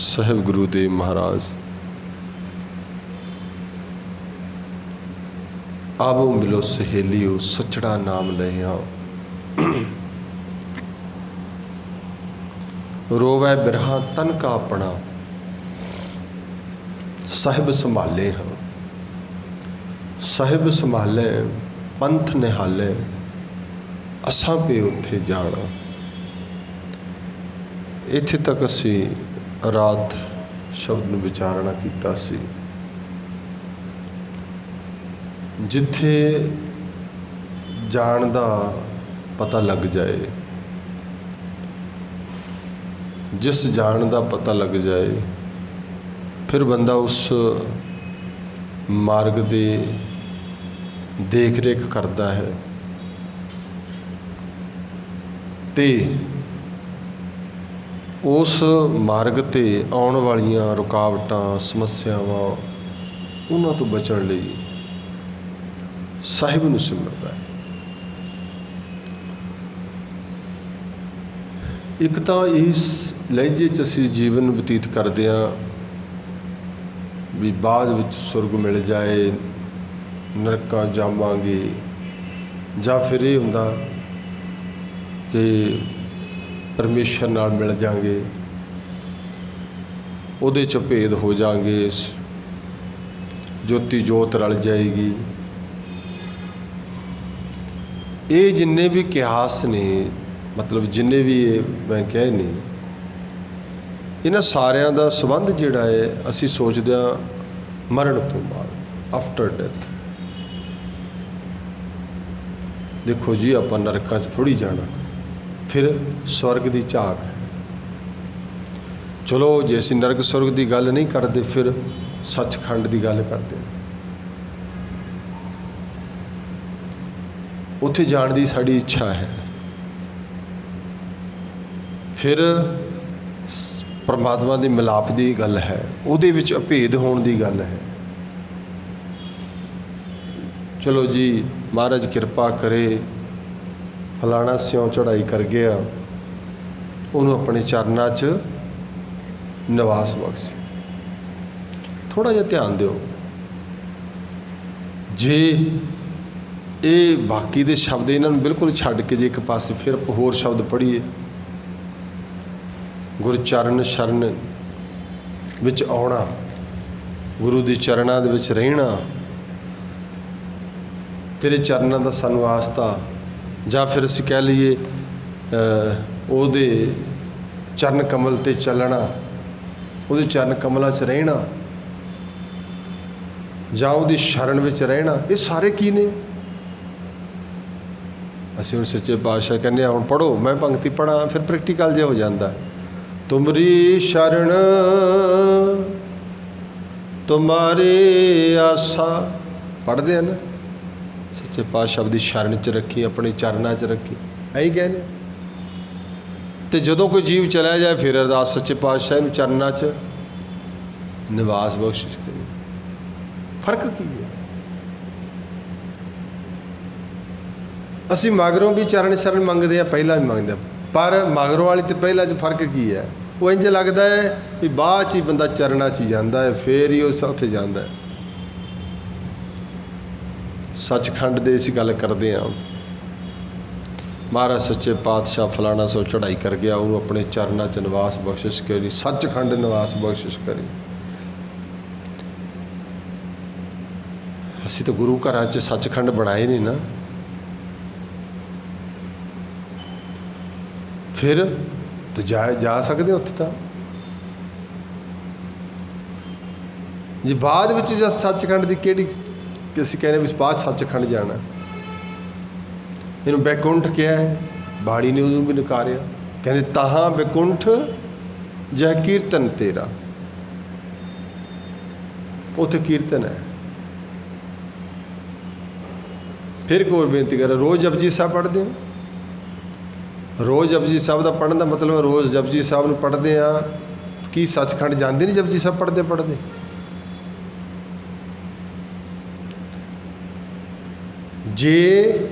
ਸਾਹਿਬ ਗੁਰੂਦੇਵ ਮਹਾਰਾਜ ਆਵੋ ਮਿਲੋ ਸਹੇਲਿਓ ਸੱਚੜਾ ਨਾਮ ਲਿਆ। ਰੋਵੈ ਬਿਰਹਾ ਤਨ ਕਾ ਆਪਣਾ ਸਾਹਿਬ ਸੰਭਾਲੇ ਹਾਂ। ਸਾਹਿਬ ਸੰਭਾਲੇ ਪੰਥ ਨਿਹਾਲੇ ਅਸਾਂ ਪੇ ਉੱਥੇ ਜਾਣਾ। ਇੱਥੇ ਤੱਕ ਅਸੀਂ ਰਾਤ ਸ਼ਬਦ ਨੂੰ ਵਿਚਾਰਨਾ ਕੀਤਾ ਸੀ। ਜਿੱਥੇ ਜਾਣ ਦਾ ਪਤਾ ਲੱਗ ਜਾਏ, ਜਿਸ ਜਾਣ ਦਾ ਪਤਾ ਲੱਗ ਜਾਏ, ਫਿਰ ਬੰਦਾ ਉਸ ਮਾਰਗ ਦੇ ਦੇਖ ਰੇਖ ਕਰਦਾ ਹੈ ਤੇ ਉਸ ਮਾਰਗ 'ਤੇ ਆਉਣ ਵਾਲੀਆਂ ਰੁਕਾਵਟਾਂ ਸਮੱਸਿਆਵਾਂ ਉਹਨਾਂ ਤੋਂ ਬਚਣ ਲਈ ਸਾਹਿਬ ਨੂੰ ਸਿਮਰਦਾ ਹੈ। ਇੱਕ ਤਾਂ ਇਸ ਲਹਿਜੇ 'ਚ ਅਸੀਂ ਜੀਵਨ ਬਤੀਤ ਕਰਦੇ ਹਾਂ ਵੀ ਬਾਅਦ ਵਿੱਚ ਸੁਰਗ ਮਿਲ ਜਾਏ, ਨਰਕਾਂ ਜਾਵਾਂਗੇ, ਜਾਂ ਫਿਰ ਇਹ ਹੁੰਦਾ ਕਿ ਪਰਮੇਸ਼ਰ ਨਾਲ ਮਿਲ ਜਾਵਾਂਗੇ, ਉਹਦੇ 'ਚ ਭੇਦ ਹੋ ਜਾਵਾਂਗੇ, ਜੋਤੀ ਜੋਤ ਰਲ ਜਾਏਗੀ। ਇਹ ਜਿੰਨੇ ਵੀ ਕਿਆਸ ਨੇ, ਮਤਲਬ ਜਿੰਨੇ ਵੀ ਇਹ ਮੈਂ ਕਹੇ ਨੇ, ਇਹਨਾਂ ਸਾਰਿਆਂ ਦਾ ਸੰਬੰਧ ਜਿਹੜਾ ਹੈ ਅਸੀਂ ਸੋਚਦੇ ਹਾਂ ਮਰਨ ਤੋਂ ਬਾਅਦ, ਆਫਟਰ ਡੈਥ। ਦੇਖੋ ਜੀ, ਆਪਾਂ ਨਰਕਾਂ 'ਚ ਥੋੜ੍ਹੀ ਜਾਣਾ, ਫਿਰ ਸਵਰਗ ਦੀ ਝਾਕ ਹੈ। ਚਲੋ ਜੇ ਅਸੀਂ ਨਰਕ ਸਵਰਗ ਦੀ ਗੱਲ ਨਹੀਂ ਕਰਦੇ, ਫਿਰ ਸੱਚਖੰਡ ਦੀ ਗੱਲ ਕਰਦੇ ਹਾਂ। ਉੱਥੇ ਜਾਣ ਦੀ ਸਾਡੀ ਇੱਛਾ ਹੈ। ਫਿਰ ਪਰਮਾਤਮਾ ਦੇ ਮਿਲਾਪ ਦੀ ਗੱਲ ਹੈ, ਉਹਦੇ ਵਿੱਚ ਅਭੇਦ ਹੋਣ ਦੀ ਗੱਲ ਹੈ। ਚਲੋ ਜੀ, ਮਹਾਰਾਜ ਕਿਰਪਾ ਕਰੇ, ਫਲਾਣਾ ਸਿਉਂ ਚੜ੍ਹਾਈ ਕਰ ਗਿਆ, ਉਹਨੂੰ ਆਪਣੇ ਚਰਨਾਂ 'ਚ ਨਿਵਾਸ ਬਖਸ਼ੇ। ਥੋੜ੍ਹਾ ਜਿਹਾ ਧਿਆਨ ਦਿਓ, ਜੇ ਇਹ ਬਾਕੀ ਦੇ ਸ਼ਬਦ ਇਹਨਾਂ ਨੂੰ ਬਿਲਕੁਲ ਛੱਡ ਕੇ ਜੇ ਇੱਕ ਪਾਸੇ ਫਿਰ ਹੋਰ ਸ਼ਬਦ ਪੜ੍ਹੀਏ, ਗੁਰਚਰਨ ਸ਼ਰਨ ਵਿੱਚ ਆਉਣਾ, ਗੁਰੂ ਦੀ ਚਰਨਾਂ ਦੇ ਵਿੱਚ ਰਹਿਣਾ, ਤੇਰੇ ਚਰਨਾਂ ਦਾ ਸਾਨੂੰ ਆਸਤਾ, ਜਾਂ ਫਿਰ ਅਸੀਂ ਕਹਿ ਲਈਏ ਉਹਦੇ ਚਰਨ ਕਮਲ 'ਤੇ ਚੱਲਣਾ, ਉਹਦੇ ਚਰਨ ਕਮਲਾਂ 'ਚ ਰਹਿਣਾ, ਜਾਂ ਉਹਦੀ ਸ਼ਰਨ ਵਿੱਚ ਰਹਿਣਾ। ਇਹ ਸਾਰੇ ਕੀ ਨੇ? ਅਸੀਂ ਹੁਣ ਸੱਚੇ ਪਾਤਸ਼ਾਹ ਕਹਿੰਦੇ ਹਾਂ ਹੁਣ ਪੜ੍ਹੋ, ਮੈਂ ਪੰਕਤੀ ਪੜ੍ਹਾਂ, ਫਿਰ ਪ੍ਰੈਕਟੀਕਲ ਜਿਹਾ ਹੋ ਜਾਂਦਾ। ਤੁਮਰੀ ਸ਼ਰਨ ਤੁਮਾਰੇ ਆਸਾ, ਪੜ੍ਹਦੇ ਹਨ ਸੱਚੇ ਪਾਤਸ਼ਾਹ ਦੀ ਸ਼ਰਨ 'ਚ ਰੱਖੀ, ਆਪਣੇ ਚਰਨਾਂ 'ਚ ਰੱਖੀ, ਇਹੀ ਕਹਿੰਦੇ। ਅਤੇ ਜਦੋਂ ਕੋਈ ਜੀਵ ਚਲਾ ਜਾਏ, ਫਿਰ ਅਰਦਾਸ ਸੱਚੇ ਪਾਤਸ਼ਾਹ ਇਹਨੂੰ ਚਰਨਾਂ 'ਚ ਨਿਵਾਸ ਬਖਸ਼ਿਸ਼ ਕਰੇ। ਫਰਕ ਕੀ ਹੈ? ਅਸੀਂ ਮਗਰੋਂ ਵੀ ਚਰਨ ਸ਼ਰਨ ਮੰਗਦੇ ਹਾਂ, ਪਹਿਲਾਂ ਵੀ ਮੰਗਦੇ ਹਾਂ, ਪਰ ਮਗਰੋਂ ਵਾਲੀ ਅਤੇ ਪਹਿਲਾਂ 'ਚ ਫਰਕ ਕੀ ਹੈ? ਉਹ ਇੰਝ ਲੱਗਦਾ ਹੈ ਵੀ ਬਾਅਦ 'ਚ ਹੀ ਬੰਦਾ ਚਰਨਾਂ 'ਚ ਹੀ ਜਾਂਦਾ ਹੈ, ਫਿਰ ਹੀ ਉਹ ਉੱਥੇ ਜਾਂਦਾ ਹੈ। ਸੱਚਖੰਡ ਦੇ ਅਸੀਂ ਗੱਲ ਕਰਦੇ ਹਾਂ, ਮਹਾਰਾਜ ਸੱਚੇ ਪਾਤਸ਼ਾਹ ਫਲਾਣਾ ਸੋ ਚੜ੍ਹਾਈ ਕਰ ਗਿਆ, ਉਹਨੂੰ ਆਪਣੇ ਚਰਨਾਂ 'ਚ ਨਿਵਾਸ ਬਖਸ਼ਿਸ਼ ਕਰੀ, ਸੱਚਖੰਡ ਨਿਵਾਸ ਬਖਸ਼ਿਸ਼ ਕਰੀ। ਅਸੀਂ ਤਾਂ ਗੁਰੂ ਘਰਾਂ 'ਚ ਸੱਚਖੰਡ ਬਣਾਏ ਨੇ ਨਾ, ਫਿਰ ਤਾਂ ਜਾ ਸਕਦੇ ਉੱਥੇ ਤਾਂ। ਜੇ ਬਾਅਦ ਵਿੱਚ ਜਾਂ ਸੱਚਖੰਡ ਦੀ ਕਿਹੜੀ ਕਿ ਅਸੀਂ ਕਹਿੰਦੇ ਵੀ ਬਾਅਦ ਸੱਚਖੰਡ ਜਾਣਾ, ਇਹਨੂੰ ਬੈਕੁੰਠ ਕਿਹਾ ਹੈ। ਬਾਣੀ ਨੇ ਉਦੋਂ ਵੀ ਨਕਾਰਿਆ, ਕਹਿੰਦੇ ਤਾਹਾਂ ਬੈਕੁੰਠ ਜਹ ਕੀਰਤਨ ਤੇਰਾ, ਉੱਥੇ ਕੀਰਤਨ ਹੈ। ਫਿਰ ਇੱਕ ਹੋਰ ਬੇਨਤੀ ਕਰ, ਰੋਜ਼ ਜਪਜੀ ਸਾਹਿਬ ਪੜ੍ਹਦੇ ਹੋ? ਰੋਜ਼ ਜਪਜੀ ਸਾਹਿਬ ਦਾ ਪੜ੍ਹਨ ਦਾ ਮਤਲਬ ਰੋਜ਼ ਜਪਜੀ ਸਾਹਿਬ ਨੂੰ ਪੜ੍ਹਦੇ ਹਾਂ। ਕੀ ਸੱਚਖੰਡ ਜਾਂਦੇ ਨਹੀਂ ਜਪਜੀ ਸਾਹਿਬ ਪੜ੍ਹਦੇ ਪੜ੍ਹਦੇ? ਜੇ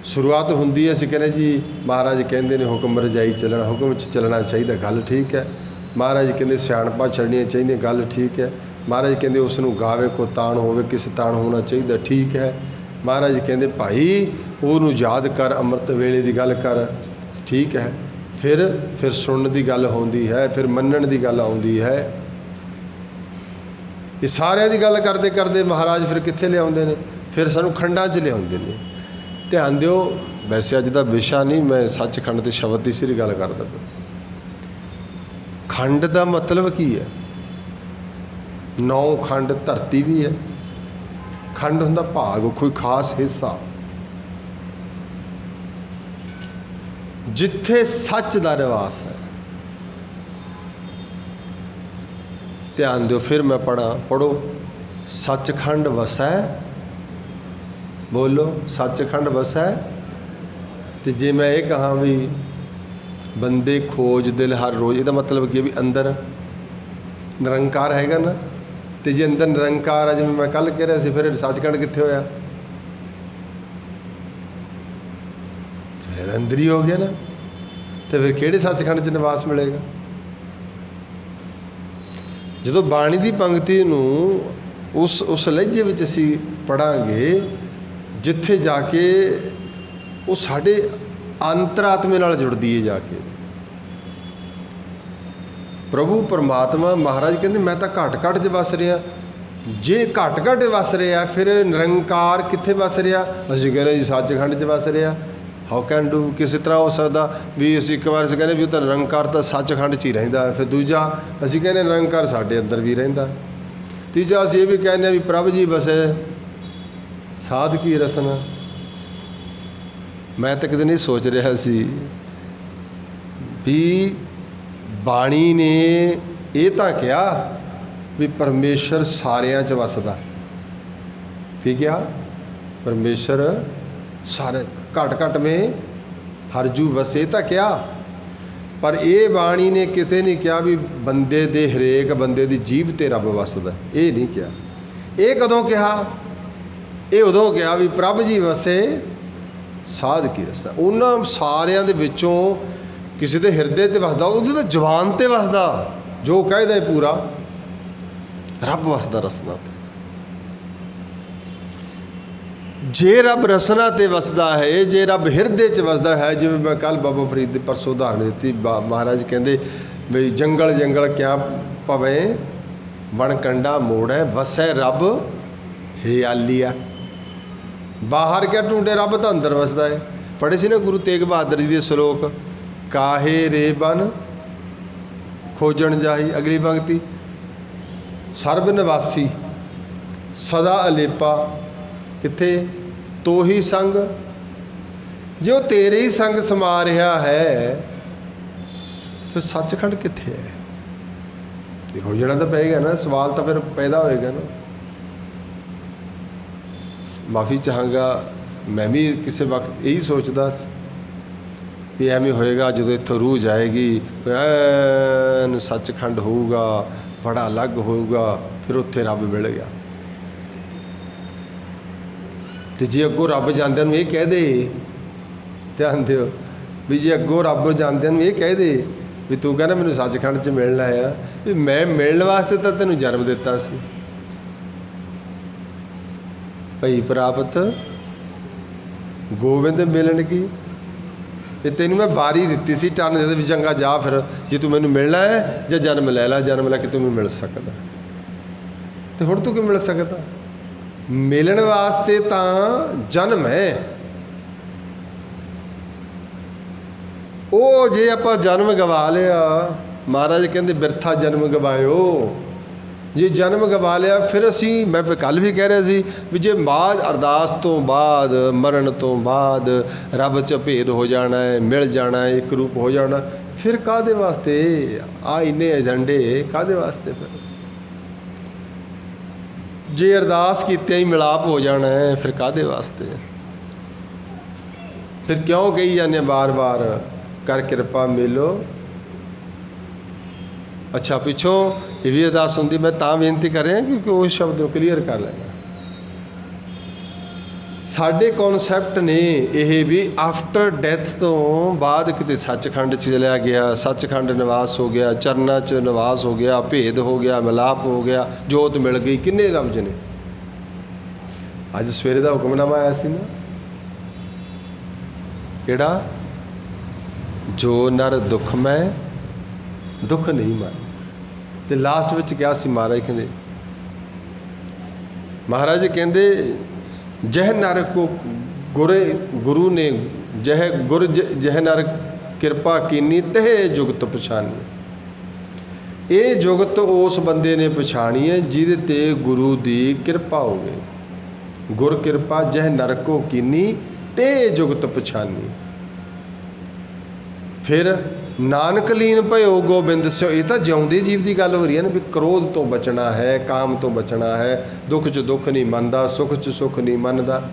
शुरुआत होंदी है असीं कहने जी महाराज कहते हैं हुक्म रजाई चलना, हुक्म च चलना चाहिए, गल ठीक है। महाराज कहते सियाणपां छड़नियां चाहिए, गल ठीक है। महाराज कहते उसनूं गावे को ताण होवे, किस ताण होना चाहिए, ठीक है। महाराज कहते भाई ਉਹਨੂੰ याद कर, अमृत वेले की गल कर, ठीक है। फिर सुनने की गल होंदी है, फिर मनण की गल आउंदी है। ये सारिਆਂ की गल करते करते महाराज फिर कित्थे लियाउंदे ने, फिर सानूं खंडां 'च लियाउंदे ने। ध्यान दिओ, वैसे अज का विशा नहीं, मैं सचखंड के शब्द की सिर्फ गल करदा पिया। खंड का मतलब की है? 9 खंड धरती भी है। खंड हुंदा भाग, कोई खास हिस्सा जिथे सच का निवास है। ध्यान दो, फिर मैं पढ़ो सचखंड वसै, बोलो सचखंड वसै। तो जे मैं ये कहा भी बंदे खोज दिल हर रोज़, ਇਹਦਾ मतलब कि भी अंदर निरंकार हैगा ना। तो जे अंदर निरंकार है, जिवें मैं कल कह रहा सी, फिर सचखंड कित्थे होया? मेरे अंदर ही हो गया ना। तो फिर किहड़े सचखंड च निवास मिलेगा? जो बाणी की पंक्ति नूं उस लहजे विच असीं पढ़ांगे जिथे जाके वो साडे अंतरात्मे नाल जुड़दी है। जाके प्रभु परमात्मा महाराज कहते मैं तो घट घट च वस रहा। जे घट घट वस रहा फिर निरंकार कित्थे वस रहा? असीं कहने जी सचखंड च वस रहा। How can do? किस तरह हो सकता भी असीं एक बार असीं कहने भी तो निरंकार तो सचखंड च ही रहिंदा है, फिर दूजा असीं कहने निरंकार साडे अंदर भी रहिंदा, तीजा असीं ये भी कहने भी प्रभ जी वसे साध की रसना। मैं तो कदे नहीं सोच रहा सी भी बाणी ने ये तो कहा भी परमेश्वर सारियां च वसदा। की क्या? परमेश्वर सारे घट घट में हरजू वसे तो क्या। पर ये बाणी ने किते नहीं कहा भी बंदे दे हरेक बंदे दी जीव ते रब वसदा, ये नहीं कहा। ये कदों कहा? ये उदों कहा भी प्रभ जी वसे साध की रसा। उन्होंने सारिया दे विचों किसी के हिरदे ते वसदा, उहदे ते जवान ते वसदा, जो कहदा पूरा रब वसदा रसना ते। जे रब रसना ते वसदा है, जे रब हिरदे च वसदा है, जिवें मैं कल बाबा फरीद दे परसों उदाहरण दी, महाराज कहते भी जंगल जंगल क्या पवे बण कंडा मोड़ है, वसै रब हियालिया। बाहर क्या ढूंढे, रब तो अंदर वसदा है। पढ़े सी ना गुरु तेग बहादुर जी के श्लोक, काहे रे बन खोजण जाही। अगली पंक्ति, सर्ब निवासी सदा अलेपा किथे तो ही संग। जो तेरे ही संग समा रहा है फिर सचखंड किथे है? देखो खोजना तो पेगा ना, सवाल तो फिर पैदा होएगा ना। माफ़ी चाहांगा, मैं भी किसी वक्त यही सोचता भी एवें होएगा जो इत्थों रूह जाएगी, ऐन सचखंड होऊगा, बड़ा अलग होऊगा, फिर उत्थे रब मिल गया। तो जे अगों रब जांदे नूं ये कह दे, ध्यान दिओ भी जे अगों रब जांदे नूं ये कह दे भी तू कहना मैनूं सचखंड च मिलना है, भी मैं मिलने वास्ते तो तैनूं जन्म दिता सी। भई प्राप्त गोविंद मिलन की, ते तैनूं मैं बारी दिती सी, टन दे भी चंगा जा फिर जे तू मैनूं मिलना है जे जन्म लै ला, जन्म लैके तू मिल सकदा। तो हुण तू क्यों मिल सकदा? मिलन वास्ते तां जन्म है। ਉਹ ਜੇ ਆਪਾਂ जन्म गवा लिया, महाराज कहते बिरथा जन्म गवायो। जे जन्म गवा लिया फिर असी, मैं कल भी कह रहा सी भी जे बाद अरदास तो बाद मरण तो बाद रब च भेद हो जाना है, मिल जाना है, एक रूप हो जाना, फिर काहदे वास्ते आ इन्ने एजेंडे काहदे वास्ते? फिर जे अरदास कीते ही मिलाप हो जाना है, फिर काहदे वास्ते? फिर क्यों कही जाने बार बार कर कृपा मिलो। अच्छा पिछों ये भी अरदास होंगी, मैं तां बेनती कर रहा क्योंकि उस शब्द को क्लीयर कर लेना। ਸਾਡੇ ਕੌਨਸੈਪਟ ਨੇ ਇਹ ਵੀ ਆਫਟਰ ਡੈਥ ਤੋਂ ਬਾਅਦ ਕਿਤੇ ਸੱਚਖੰਡ 'ਚ ਚਲਿਆ ਗਿਆ, ਸੱਚਖੰਡ ਨਿਵਾਸ ਹੋ ਗਿਆ, ਚਰਨਾਂ 'ਚ ਨਿਵਾਸ ਹੋ ਗਿਆ, ਭੇਦ ਹੋ ਗਿਆ, ਮਿਲਾਪ ਹੋ ਗਿਆ, ਜੋਤ ਮਿਲ ਗਈ। ਕਿੰਨੇ ਲਫ਼ਜ਼ ਨੇ। ਅੱਜ ਸਵੇਰੇ ਦਾ ਹੁਕਮਨਾਮਾ ਆਇਆ ਸੀ ਨਾ, ਕਿਹੜਾ? ਜੋ ਨਰ ਦੁੱਖ ਮੈਂ ਦੁੱਖ ਨਹੀਂ ਮਾਰ। ਤੇ ਲਾਸਟ ਵਿੱਚ ਕਿਹਾ ਸੀ ਮਹਾਰਾਜ ਕਹਿੰਦੇ ਜਹ ਨਰ ਕੋ ਗੁਰੂ ਨੇ ਜਹ ਨਰ ਕਿਰਪਾ ਕੀਨੀ ਤਹਿ ਜੁਗਤ ਪਛਾਨੀ। ਇਹ ਜੁਗਤ ਉਸ ਬੰਦੇ ਨੇ ਪਛਾਣੀ ਹੈ ਜਿਹਦੇ ਤੇ ਗੁਰੂ ਦੀ ਕਿਰਪਾ ਹੋ ਗਈ। ਗੁਰ ਕਿਰਪਾ ਜਹ ਨਰ ਕੋ ਕੀਨੀ ਤੇ ਜੁਗਤ ਪਛਾਨੀ। ਫਿਰ ਨਾਨਕ ਲੀਨ ਭਇਓ ਗੋਬਿੰਦ ਸਿਓ। ਇਹ ਤਾਂ ਜਿਉਂਦੇ ਜੀਵ ਦੀ ਗੱਲ ਹੋ ਰਹੀ ਹੈ ਨਾ, ਵੀ ਕ੍ਰੋਧ ਤੋਂ ਬਚਣਾ ਹੈ, ਕਾਮ ਤੋਂ ਬਚਣਾ ਹੈ, ਦੁੱਖ 'ਚ ਦੁੱਖ ਨਹੀਂ ਮੰਨਦਾ, ਸੁੱਖ 'ਚ ਸੁੱਖ ਨਹੀਂ ਮੰਨਦਾ।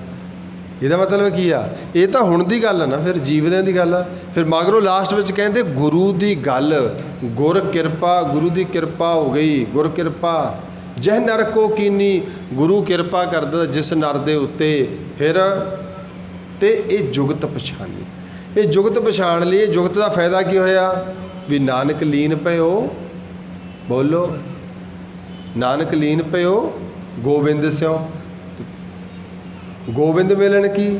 ਇਹਦਾ ਮਤਲਬ ਕੀ ਆ? ਇਹ ਤਾਂ ਹੁਣ ਦੀ ਗੱਲ ਆ ਨਾ, ਫਿਰ ਜੀਵਦਿਆਂ ਦੀ ਗੱਲ ਆ। ਫਿਰ ਮਗਰੋਂ ਲਾਸਟ ਵਿੱਚ ਕਹਿੰਦੇ ਗੁਰੂ ਦੀ ਗੱਲ, ਗੁਰ ਕਿਰਪਾ, ਗੁਰੂ ਦੀ ਕਿਰਪਾ ਹੋ ਗਈ। ਗੁਰ ਕਿਰਪਾ ਜਹ ਨਰ ਕੋ ਕੀਨੀ, ਗੁਰੂ ਕਿਰਪਾ ਕਰਦਾ ਜਿਸ ਨਰ ਦੇ ਉੱਤੇ। ਫਿਰ ਤੇ ਇਹ ਜੁਗਤ ਪਛਾਨੀ। ਇਹ ਜੁਗਤ ਪਛਾਣ ਲਈ। ਜੁਗਤ ਦਾ ਫਾਇਦਾ ਕੀ ਹੋਇਆ? ਵੀ ਨਾਨਕ ਲੀਨ ਭਇਓ, ਬੋਲੋ, ਨਾਨਕ ਲੀਨ ਭਇਓ ਗੋਬਿੰਦ ਸਿਓ। ਗੋਬਿੰਦ ਮਿਲਣ ਕੀ?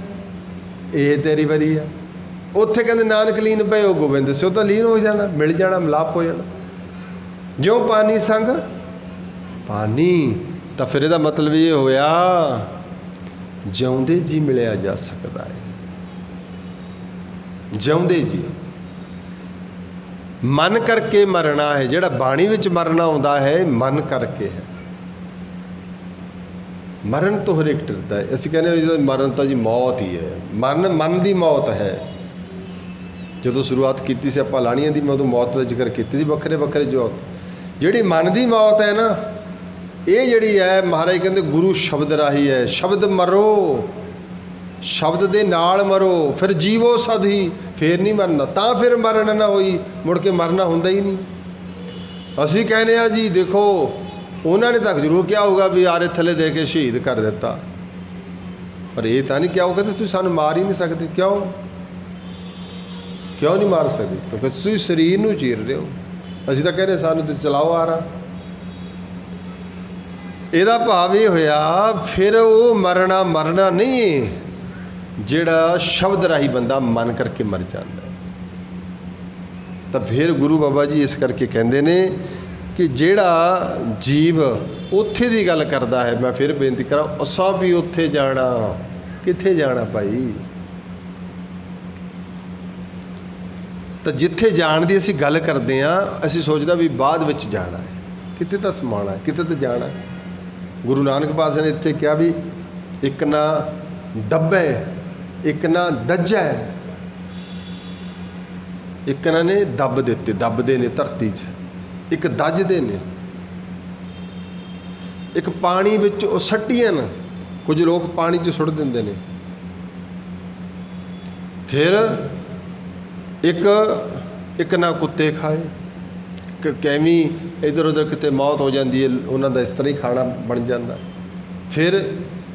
ਇਹ ਤੇਰੀ ਵਾਰੀ ਆ। ਉੱਥੇ ਕਹਿੰਦੇ ਨਾਨਕ ਲੀਨ ਭਇਓ ਗੋਬਿੰਦ ਸਿਓ, ਤਾਂ ਲੀਨ ਹੋ ਜਾਣਾ, ਮਿਲ ਜਾਣਾ, ਮਿਲਾਪ ਹੋ ਜਾਣਾ। ਜਿਉਂ ਪਾਣੀ ਸੰਗ ਪਾਣੀ। ਤਾਂ ਫਿਰ ਇਹਦਾ ਮਤਲਬ ਇਹ ਹੋਇਆ ਜਿਉਂਦੇ ਜੀ ਮਿਲਿਆ ਜਾ ਸਕਦਾ ਹੈ। ਜਿਉਂਦੇ ਜੀ ਮਨ ਕਰਕੇ ਮਰਨਾ ਹੈ। ਜਿਹੜਾ ਬਾਣੀ ਵਿੱਚ ਮਰਨਾ ਆਉਂਦਾ ਹੈ, ਮਨ ਕਰਕੇ ਹੈ। ਮਰਨ ਤੋਂ ਹਰੇਕ ਡਰਦਾ ਹੈ। ਅਸੀਂ ਕਹਿੰਦੇ ਜਦੋਂ ਮਰਨ ਤਾਂ ਜੀ ਮੌਤ ਹੀ ਹੈ। ਮਨ ਦੀ ਮੌਤ ਹੈ। ਜਦੋਂ ਸ਼ੁਰੂਆਤ ਕੀਤੀ ਸੀ ਆਪਾਂ ਲਾਣੀਆਂ ਦੀ, ਮੈਂ ਉਦੋਂ ਮੌਤ ਦਾ ਜ਼ਿਕਰ ਕੀਤੀ ਸੀ, ਵੱਖਰੇ ਵੱਖਰੇ ਜੋਤ। ਜਿਹੜੀ ਮਨ ਦੀ ਮੌਤ ਹੈ ਨਾ, ਇਹ ਜਿਹੜੀ ਹੈ ਮਹਾਰਾਜ ਕਹਿੰਦੇ ਗੁਰੂ ਸ਼ਬਦ ਰਾਹੀ ਹੈ। ਸ਼ਬਦ ਮਰੋ, ਸ਼ਬਦ ਦੇ ਨਾਲ ਮਰੋ, ਫਿਰ ਜੀਵੋ ਸਦ ਹੀ। ਫਿਰ ਨਹੀਂ ਮਰਨਾ। ਤਾਂ ਫਿਰ ਮਰਨ ਨਾ ਹੋਈ, ਮੁੜ ਕੇ ਮਰਨਾ ਹੁੰਦਾ ਹੀ ਨਹੀਂ। ਅਸੀਂ ਕਹਿੰਦੇ ਹਾਂ ਜੀ ਦੇਖੋ, ਉਹਨਾਂ ਨੇ ਤਾਂ ਜ਼ਰੂਰ ਕਿਹਾ ਹੋਊਗਾ ਵੀ ਆਰੇ ਥੱਲੇ ਦੇ ਕੇ ਸ਼ਹੀਦ ਕਰ ਦਿੱਤਾ, ਪਰ ਇਹ ਤਾਂ ਨਹੀਂ ਕਿਹਾ ਹੋਊਗਾ ਤੁਸੀਂ ਸਾਨੂੰ ਮਾਰ ਹੀ ਨਹੀਂ ਸਕਦੇ। ਕਿਉਂ ਨਹੀਂ ਮਾਰ ਸਕਦੇ? ਕਿਉਂਕਿ ਤੁਸੀਂ ਸਰੀਰ ਨੂੰ ਚੀਰ ਰਹੇ ਹੋ। ਅਸੀਂ ਤਾਂ ਕਹਿੰਦੇ ਸਾਨੂੰ ਤੇ ਚਲਾਓ ਆ ਰਹਾ। ਇਹਦਾ ਭਾਵ ਇਹ ਹੋਇਆ ਫਿਰ ਉਹ ਮਰਨਾ ਨਹੀਂ, ਜਿਹੜਾ ਸ਼ਬਦ ਰਾਹੀਂ ਬੰਦਾ ਮਨ ਕਰਕੇ ਮਰ ਜਾਂਦਾ। ਤਾਂ ਫਿਰ ਗੁਰੂ ਬਾਬਾ ਜੀ ਇਸ ਕਰਕੇ ਕਹਿੰਦੇ ਨੇ ਕਿ ਜਿਹੜਾ ਜੀਵ ਉੱਥੇ ਦੀ ਗੱਲ ਕਰਦਾ ਹੈ, ਮੈਂ ਫਿਰ ਬੇਨਤੀ ਕਰਾਂ, ਅਸਾਂ ਵੀ ਉੱਥੇ ਜਾਣਾ। ਕਿੱਥੇ ਜਾਣਾ ਭਾਈ? ਤਾਂ ਜਿੱਥੇ ਜਾਣ ਦੀ ਅਸੀਂ ਗੱਲ ਕਰਦੇ ਹਾਂ, ਅਸੀਂ ਸੋਚਦਾ ਵੀ ਬਾਅਦ ਵਿੱਚ ਜਾਣਾ ਹੈ, ਕਿਤੇ ਤਾਂ ਸਮਾਉਣਾ, ਕਿਤੇ ਤਾਂ ਜਾਣਾ। ਗੁਰੂ ਨਾਨਕ ਪਾਤਸ਼ਾਹ ਨੇ ਇੱਥੇ ਕਿਹਾ ਵੀ ਇੱਕ ਨਾ ਦੱਬੇ, ਇੱਕ ਨਾ ਦੱਜੈ। ਇੱਕ ਇਹਨਾਂ ਨੇ ਦੱਬ ਦਿੱਤੇ, ਦੱਬਦੇ ਨੇ ਧਰਤੀ 'ਚ, ਇੱਕ ਦੱਜਦੇ ਨੇ। ਇੱਕ ਪਾਣੀ ਵਿੱਚ ਉਹ ਸੱਟੀਆਂ ਨੇ, ਕੁਝ ਲੋਕ ਪਾਣੀ 'ਚ ਸੁੱਟ ਦਿੰਦੇ ਨੇ। ਫਿਰ ਇੱਕ ਨਾ ਕੁੱਤੇ ਖਾਏ, ਕੈਵੀਂ ਇੱਧਰ ਉੱਧਰ ਕਿਤੇ ਮੌਤ ਹੋ ਜਾਂਦੀ ਹੈ, ਉਹਨਾਂ ਦਾ ਇਸ ਤਰ੍ਹਾਂ ਹੀ ਖਾਣਾ ਬਣ ਜਾਂਦਾ। ਫਿਰ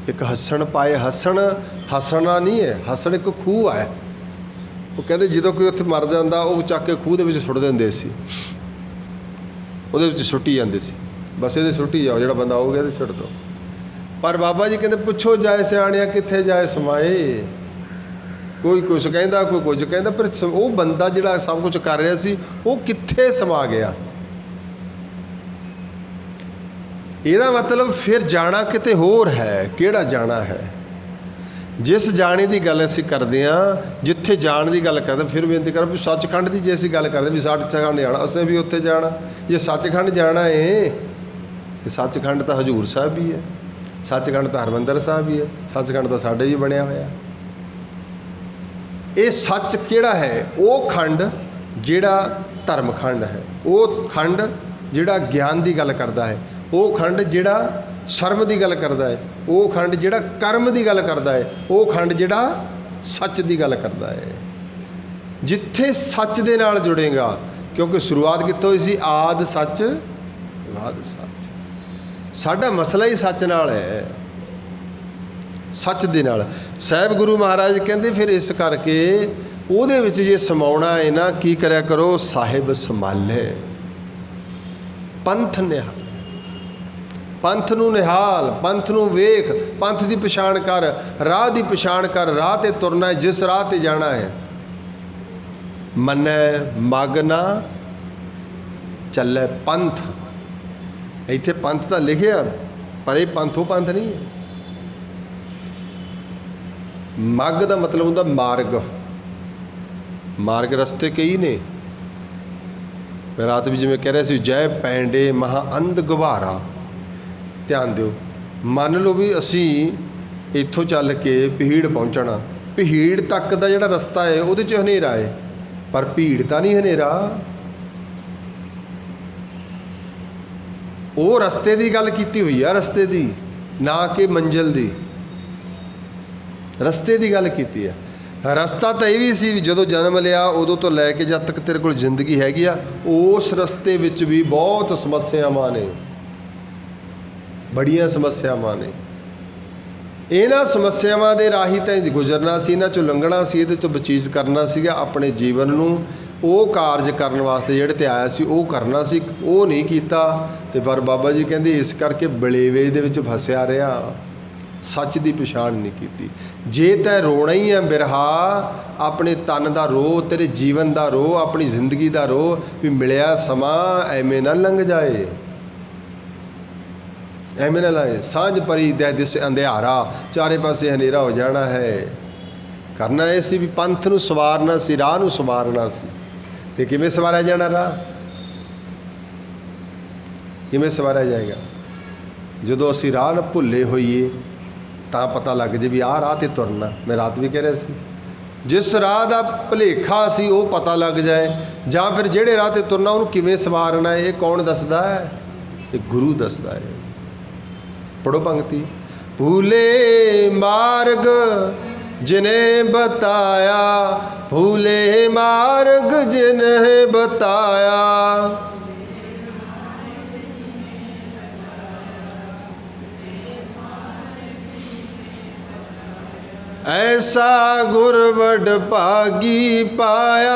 ਇੱਕ ਹੱਸਣ ਪਾਏ। ਹੱਸਣਾ ਨਹੀਂ ਹੈ, ਹੱਸਣ ਇੱਕ ਖੂਹ ਹੈ। ਉਹ ਕਹਿੰਦੇ ਜਦੋਂ ਕੋਈ ਉੱਥੇ ਮਰ ਜਾਂਦਾ, ਉਹ ਚੱਕ ਕੇ ਖੂਹ ਦੇ ਵਿੱਚ ਸੁੱਟ ਦਿੰਦੇ ਸੀ, ਉਹਦੇ ਵਿੱਚ ਸੁੱਟੀ ਜਾਂਦੇ ਸੀ। ਬਸ ਇਹਦੇ ਸੁੱਟੀ ਜਾਓ, ਜਿਹੜਾ ਬੰਦਾ ਹੋ ਗਿਆ ਇਹਦੇ ਸੁੱਟ ਦਿਓ। ਪਰ ਬਾਬਾ ਜੀ ਕਹਿੰਦੇ ਪੁੱਛੋ ਜਾਏ ਸਿਆਣਿਆ ਕਿੱਥੇ ਜਾਏ ਸਮਾਏ। ਕੋਈ ਕੁਛ ਕਹਿੰਦਾ, ਕੋਈ ਕੁਝ ਕਹਿੰਦਾ, ਪਰ ਉਹ ਬੰਦਾ ਜਿਹੜਾ ਸਭ ਕੁਝ ਕਰ ਰਿਹਾ ਸੀ, ਉਹ ਕਿੱਥੇ ਸਮਾ ਗਿਆ? ਇਹਦਾ ਮਤਲਬ ਫਿਰ ਜਾਣਾ ਕਿਤੇ ਹੋਰ ਹੈ। ਕਿਹੜਾ ਜਾਣਾ ਹੈ? ਜਿਸ ਜਾਣੇ ਦੀ ਗੱਲ ਅਸੀਂ ਕਰਦੇ ਹਾਂ, ਜਿੱਥੇ ਜਾਣ ਦੀ ਗੱਲ ਕਰਦੇ, ਫਿਰ ਬੇਨਤੀ ਕਰਾਂ ਵੀ ਸੱਚਖੰਡ ਦੀ ਜੇ ਅਸੀਂ ਗੱਲ ਕਰਦੇ ਵੀ ਸੱਚਖੰਡ ਜਾਣਾ, ਅਸੀਂ ਵੀ ਉੱਥੇ ਜਾਣਾ। ਜੇ ਸੱਚਖੰਡ ਜਾਣਾ ਹੈ ਤੇ ਸੱਚਖੰਡ ਤਾਂ ਹਜ਼ੂਰ ਸਾਹਿਬ ਵੀ ਹੈ, ਸੱਚਖੰਡ ਤਾਂ ਹਰਿਮੰਦਰ ਸਾਹਿਬ ਵੀ ਹੈ, ਸੱਚਖੰਡ ਤਾਂ ਸਾਡੇ ਵੀ ਬਣਿਆ ਹੋਇਆ। ਇਹ ਸੱਚ ਕਿਹੜਾ ਹੈ? ਉਹ ਖੰਡ ਜਿਹੜਾ ਧਰਮ ਖੰਡ ਹੈ, ਉਹ ਖੰਡ ਜਿਹੜਾ ਗਿਆਨ ਦੀ ਗੱਲ ਕਰਦਾ ਹੈ, ਉਹ ਖੰਡ ਜਿਹੜਾ ਸ਼ਰਮ ਦੀ ਗੱਲ ਕਰਦਾ ਹੈ, ਉਹ ਖੰਡ ਜਿਹੜਾ ਕਰਮ ਦੀ ਗੱਲ ਕਰਦਾ ਹੈ, ਉਹ ਖੰਡ ਜਿਹੜਾ ਸੱਚ ਦੀ ਗੱਲ ਕਰਦਾ ਹੈ। ਜਿੱਥੇ ਸੱਚ ਦੇ ਨਾਲ ਜੁੜੇਗਾ, ਕਿਉਂਕਿ ਸ਼ੁਰੂਆਤ ਕਿੱਥੋਂ ਹੋਈ ਸੀ? ਆਦਿ ਸੱਚ ਆਦਿ ਸੱਚ। ਸਾਡਾ ਮਸਲਾ ਹੀ ਸੱਚ ਨਾਲ ਹੈ। ਸੱਚ ਦੇ ਨਾਲ। ਸਾਹਿਬ ਗੁਰੂ ਮਹਾਰਾਜ ਕਹਿੰਦੇ ਫਿਰ ਇਸ ਕਰਕੇ ਉਹਦੇ ਵਿੱਚ ਜੇ ਸਮਾਉਣਾ ਹੈ ਨਾ, ਕੀ ਕਰਿਆ ਕਰੋ, ਸਾਹਿਬ ਸੰਭਾਲੇ, ਪੰਥ ਨਿਹਾਲ, ਪੰਥ ਨੂੰ ਨਿਹਾਲ, ਪੰਥ ਨੂੰ ਵੇਖ, ਪੰਥ ਦੀ ਪਛਾਣ ਕਰ, ਰਾਹ ਦੀ ਪਛਾਣ ਕਰ, ਰਾਹ 'ਤੇ ਤੁਰਨਾ ਹੈ, ਜਿਸ ਰਾਹ 'ਤੇ ਜਾਣਾ ਹੈ। ਮੰਨੈ ਮਗ ਨਾ ਚੱਲੇ ਪੰਥ, ਇੱਥੇ ਪੰਥ ਤਾਂ ਲਿਖਿਆ, ਪਰ ਇਹ ਪੰਥ ਉਹ ਪੰਥ ਨਹੀਂ ਹੈ। ਮੱਗ ਦਾ ਮਤਲਬ ਹੁੰਦਾ ਮਾਰਗ, ਮਾਰਗ ਰਸਤੇ ਕਈ ਨੇ। ਮੈਂ ਰਾਤ ਵੀ ਜਿਵੇਂ ਕਹਿ ਰਿਹਾ ਸੀ, ਜੈ ਪੈਂਡੇ ਮਹਾ ਅੰਧ ਗੁਬਾਰਾ। ਧਿਆਨ ਦਿਓ, ਮੰਨ ਲਓ ਵੀ ਅਸੀਂ ਇੱਥੋਂ ਚੱਲ ਕੇ ਪਹੀੜ ਪਹੁੰਚਣਾ, ਪਹੀੜ ਤੱਕ ਦਾ ਜਿਹੜਾ ਰਸਤਾ ਹੈ ਉਹਦੇ 'ਚ ਹਨੇਰਾ ਹੈ, ਪਰ ਭੀੜ ਤਾਂ ਨਹੀਂ ਹਨੇਰਾ। ਉਹ ਰਸਤੇ ਦੀ ਗੱਲ ਕੀਤੀ ਹੋਈ ਆ, ਰਸਤੇ ਦੀ, ਨਾ ਕਿ ਮੰਜ਼ਿਲ ਦੀ, ਰਸਤੇ ਦੀ ਗੱਲ ਕੀਤੀ ਆ। ਰਸਤਾ ਤਾਂ ਇਹ ਵੀ ਸੀ ਵੀ ਜਦੋਂ ਜਨਮ ਲਿਆ ਉਦੋਂ ਤੋਂ ਲੈ ਕੇ ਜਦ ਤੱਕ ਤੇਰੇ ਕੋਲ ਜ਼ਿੰਦਗੀ ਹੈਗੀ ਆ, ਉਸ ਰਸਤੇ ਵਿੱਚ ਵੀ ਬਹੁਤ ਸਮੱਸਿਆਵਾਂ ਨੇ, ਬੜੀਆਂ ਸਮੱਸਿਆਵਾਂ ਨੇ। ਇਹਨਾਂ ਸਮੱਸਿਆਵਾਂ ਦੇ ਰਾਹੀਂ ਤਾਂ ਗੁਜ਼ਰਨਾ ਸੀ, ਇਹਨਾਂ 'ਚੋਂ ਲੰਘਣਾ ਸੀ, ਇਹਦੇ ਤੋਂ ਬਚੀਜ਼ ਕਰਨਾ ਸੀਗਾ। ਆਪਣੇ ਜੀਵਨ ਨੂੰ ਉਹ ਕਾਰਜ ਕਰਨ ਵਾਸਤੇ ਜਿਹੜੇ 'ਤੇ ਆਇਆ ਸੀ ਉਹ ਕਰਨਾ ਸੀ, ਉਹ ਨਹੀਂ ਕੀਤਾ। ਅਤੇ ਪਰ ਬਾਬਾ ਜੀ ਕਹਿੰਦੇ ਇਸ ਕਰਕੇ ਬਲੇਵੇ ਦੇ ਵਿੱਚ ਫਸਿਆ ਰਿਹਾ, ਸੱਚ ਦੀ ਪਛਾਣ ਨਹੀਂ ਕੀਤੀ। ਜੇ ਤੈਂ ਰੋਣਾ ਹੀ ਹੈ ਬਿਰਹਾ, ਆਪਣੇ ਤਨ ਦਾ ਰੋ, ਤੇਰੇ ਜੀਵਨ ਦਾ ਰੋ, ਆਪਣੀ ਜ਼ਿੰਦਗੀ ਦਾ ਰੋ, ਵੀ ਮਿਲਿਆ ਸਮਾਂ ਐਵੇਂ ਨਾ ਲੰਘ ਜਾਏ, ਐਵੇਂ ਨਾ ਲਾਏ। ਸਾਂਝ ਪਰੀ ਦੈ ਦਿਸ ਅੰਧਿਆਰਾ, ਚਾਰੇ ਪਾਸੇ ਹਨੇਰਾ ਹੋ ਜਾਣਾ ਹੈ। ਕਰਨਾ ਇਹ ਸੀ ਵੀ ਪੰਥ ਨੂੰ ਸਵਾਰਨਾ ਸੀ, ਰਾਹ ਨੂੰ ਸਵਾਰਨਾ ਸੀ। ਅਤੇ ਕਿਵੇਂ ਸਵਾਰਿਆ ਜਾਣਾ ਰਾਹ, ਕਿਵੇਂ ਸਵਾਰਿਆ ਜਾਏਗਾ? ਜਦੋਂ ਅਸੀਂ ਰਾਹ ਨਾ ਭੁੱਲੇ ਹੋਈਏ ਤਾਂ ਪਤਾ ਲੱਗ ਜੇ ਵੀ ਆਹ ਰਾਹ 'ਤੇ ਤੁਰਨਾ। ਮੈਂ ਰਾਤ ਵੀ ਕਹਿ ਰਿਹਾ ਸੀ, ਜਿਸ ਰਾਹ ਦਾ ਭੁਲੇਖਾ ਸੀ ਉਹ ਪਤਾ ਲੱਗ ਜਾਏ, ਜਾਂ ਫਿਰ ਜਿਹੜੇ ਰਾਹ 'ਤੇ ਤੁਰਨਾ ਉਹਨੂੰ ਕਿਵੇਂ ਸਵਾਰਨਾ, ਇਹ ਕੌਣ ਦੱਸਦਾ ਹੈ? ਇਹ ਗੁਰੂ ਦੱਸਦਾ ਹੈ। ਪੜੋ ਪੰਕਤੀ, ਭੂਲੇ ਮਾਰਗ ਜਿਨੇ ਬਤਾਇਆ, ਭੂਲੇ ਮਾਰਗ ਜਿਨੇ ਬਤਾਇਆ, ਐਸਾ ਗੁਰ ਵਡ ਭਾਗੀ ਪਾਇਆ,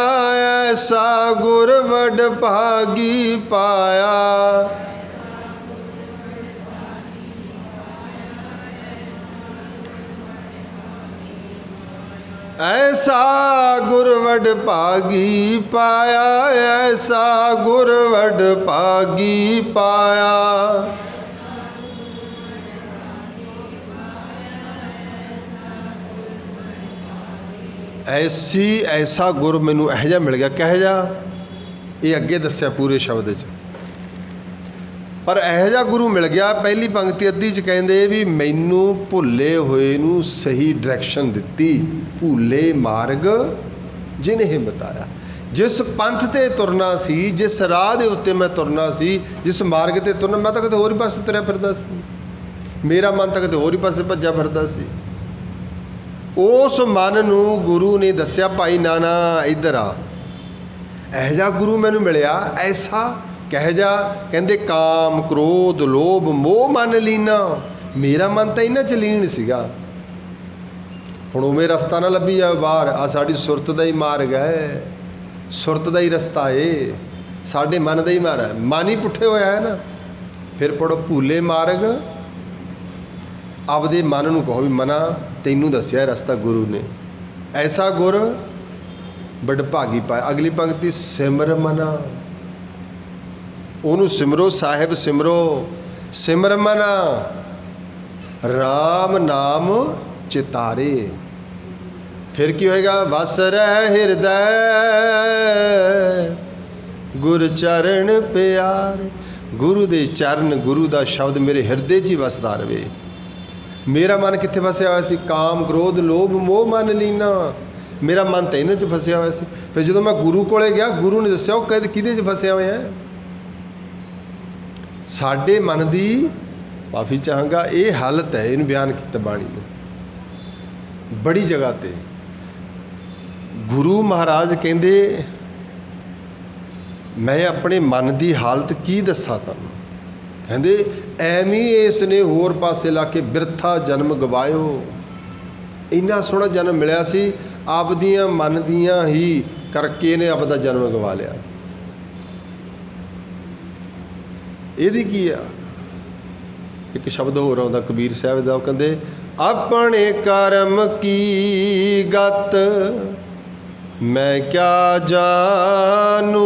ਐਸਾ ਗੁਰ ਵਡ ਭਾਗੀ ਪਾਇਆ, ਐਸਾ ਗੁਰ ਵਡ ਭਾਗੀ ਪਾਇਆ, ਐਸਾ ਗੁਰ ਵਡ ਭਾਗੀ ਪਾਇਆ। ਐਸਾ ਗੁਰ ਮੈਨੂੰ ਇਹੋ ਜਿਹਾ ਮਿਲ ਗਿਆ। ਕਿਹੋ ਜਿਹਾ? ਇਹ ਅੱਗੇ ਦੱਸਿਆ ਪੂਰੇ ਸ਼ਬਦ 'ਚ, ਪਰ ਇਹੋ ਜਿਹਾ ਗੁਰੂ ਮਿਲ ਗਿਆ। ਪਹਿਲੀ ਪੰਕਤੀ ਅੱਧੀ 'ਚ ਕਹਿੰਦੇ ਵੀ ਮੈਨੂੰ ਭੁੱਲੇ ਹੋਏ ਨੂੰ ਸਹੀ ਡਾਇਰੈਕਸ਼ਨ ਦਿੱਤੀ, ਭੁੱਲੇ ਮਾਰਗ ਜਿਨੇ ਬਤਾਇਆ। ਜਿਸ ਪੰਥ 'ਤੇ ਤੁਰਨਾ ਸੀ, ਜਿਸ ਰਾਹ ਦੇ ਉੱਤੇ ਮੈਂ ਤੁਰਨਾ ਸੀ, ਜਿਸ ਮਾਰਗ 'ਤੇ ਤੁਰਨਾ, ਮੈਂ ਤਾਂ ਕਿਤੇ ਹੋਰ ਹੀ ਪਾਸੇ ਤੁਰਿਆ ਫਿਰਦਾ ਸੀ, ਮੇਰਾ ਮਨ ਤਾਂ ਕਿਤੇ ਹੋਰ ਹੀ ਪਾਸੇ ਭੱਜਿਆ ਫਿਰਦਾ ਸੀ। ਉਸ ਮਨ ਨੂੰ ਗੁਰੂ ਨੇ ਦੱਸਿਆ, ਭਾਈ ਨਾ ਇੱਧਰ ਆ। ਇਹੋ ਜਿਹਾ ਗੁਰੂ ਮੈਨੂੰ ਮਿਲਿਆ। ਐਸਾ ਕਿਹੋ ਜਿਹਾ? ਕਹਿੰਦੇ ਕਾਮ ਕ੍ਰੋਧ ਲੋਭ ਮੋਹ ਮਨ ਲੀਨਾ। ਮੇਰਾ ਮਨ ਤਾਂ ਇਹਨਾਂ 'ਚ ਲੀਨ ਸੀਗਾ। ਹੁਣ ਉਵੇਂ ਰਸਤਾ ਨਾ ਲੱਭੀ ਜਾਵੇ ਬਾਹਰ। ਆ ਸਾਡੀ ਸੁਰਤ ਦਾ ਹੀ ਮਾਰਗ ਹੈ, ਸੁਰਤ ਦਾ ਹੀ ਰਸਤਾ ਏ, ਸਾਡੇ ਮਨ ਦਾ ਹੀ ਮਾਰਗ ਹੈ। ਮਨ ਹੀ ਪੁੱਠੇ ਹੋਇਆ ਹੈ ਨਾ। ਫਿਰ ਪੜੋ, ਭੂਲੇ ਮਾਰਗ। ਆਪਦੇ ਮਨ ਨੂੰ ਕਹੋ ਵੀ ਮਨਾ ਤੈਨੂੰ ਦੱਸਿਆ ਰਸਤਾ ਗੁਰੂ ਨੇ। ਐਸਾ ਗੁਰ ਵਡਭਾਗੀ ਪਾਇਆ। ਅਗਲੀ ਪੰਕਤੀ, ਸਿਮਰ ਮਨਾ। ਉਹਨੂੰ ਸਿਮਰੋ, ਸਾਹਿਬ ਸਿਮਰੋ, ਸਿਮਰ ਮਨਾ, ਰਾਮ ਨਾਮ ਚਿਤਾਰੇ। ਫਿਰ ਕੀ ਹੋਏਗਾ? ਵਸ ਰਹਿ ਹਿਰਦੈ ਗੁਰ ਚਰਨ ਪਿਆਰੇ। ਗੁਰੂ ਦੇ ਚਰਨ, ਗੁਰੂ ਦਾ ਸ਼ਬਦ ਮੇਰੇ ਹਿਰਦੇ 'ਚ ਹੀ ਵਸਦਾ ਰਵੇ। ਮੇਰਾ ਮਨ ਕਿੱਥੇ ਫਸਿਆ ਹੋਇਆ ਸੀ? ਕਾਮ ਕ੍ਰੋਧ ਲੋਭ ਮੋਹ ਮਨ ਲੀਨਾ। ਮੇਰਾ ਮਨ ਤਾਂ ਇਹਨਾਂ 'ਚ ਫਸਿਆ ਹੋਇਆ ਸੀ। ਫਿਰ ਜਦੋਂ ਮੈਂ ਗੁਰੂ ਕੋਲੇ ਗਿਆ, ਗੁਰੂ ਨੇ ਦੱਸਿਆ ਉਹ ਕਿਹਦੇ 'ਚ ਫਸਿਆ ਹੋਇਆ। ਸਾਡੇ ਮਨ ਦੀ ਮਾਫੀ ਚਾਹਾਂਗਾ, ਇਹ ਹਾਲਤ ਹੈ। ਇਹਨੂੰ ਬਿਆਨ ਕੀਤਾ ਬਾਣੀ ਨੇ ਬੜੀ ਜਗ੍ਹਾ 'ਤੇ। ਗੁਰੂ ਮਹਾਰਾਜ ਕਹਿੰਦੇ ਮੈਂ ਆਪਣੇ ਮਨ ਦੀ ਹਾਲਤ ਕੀ ਦੱਸਾਂ ਤੁਹਾਨੂੰ। ਕਹਿੰਦੇ ਐਵੇਂ ਇਸ ਨੇ ਹੋਰ ਪਾਸੇ ਲਾ ਕੇ ਬਿਰਥਾ ਜਨਮ ਗਵਾਇਓ। ਇੰਨਾ ਸੋਹਣਾ ਜਨਮ ਮਿਲਿਆ ਸੀ, ਆਪਦੀਆਂ ਮਨ ਦੀਆਂ ਹੀ ਕਰਕੇ ਇਹਨੇ ਆਪਦਾ ਜਨਮ ਗਵਾ ਲਿਆ। ਇਹਦੀ ਕੀ ਆ? ਇੱਕ ਸ਼ਬਦ ਹੋਰ ਆਉਂਦਾ ਕਬੀਰ ਸਾਹਿਬ ਦਾ, ਉਹ ਕਹਿੰਦੇ ਆਪਣੇ ਕਰਮ ਕੀ ਗਤ ਮੈਂ ਕਿਆ ਜਾਨੂ,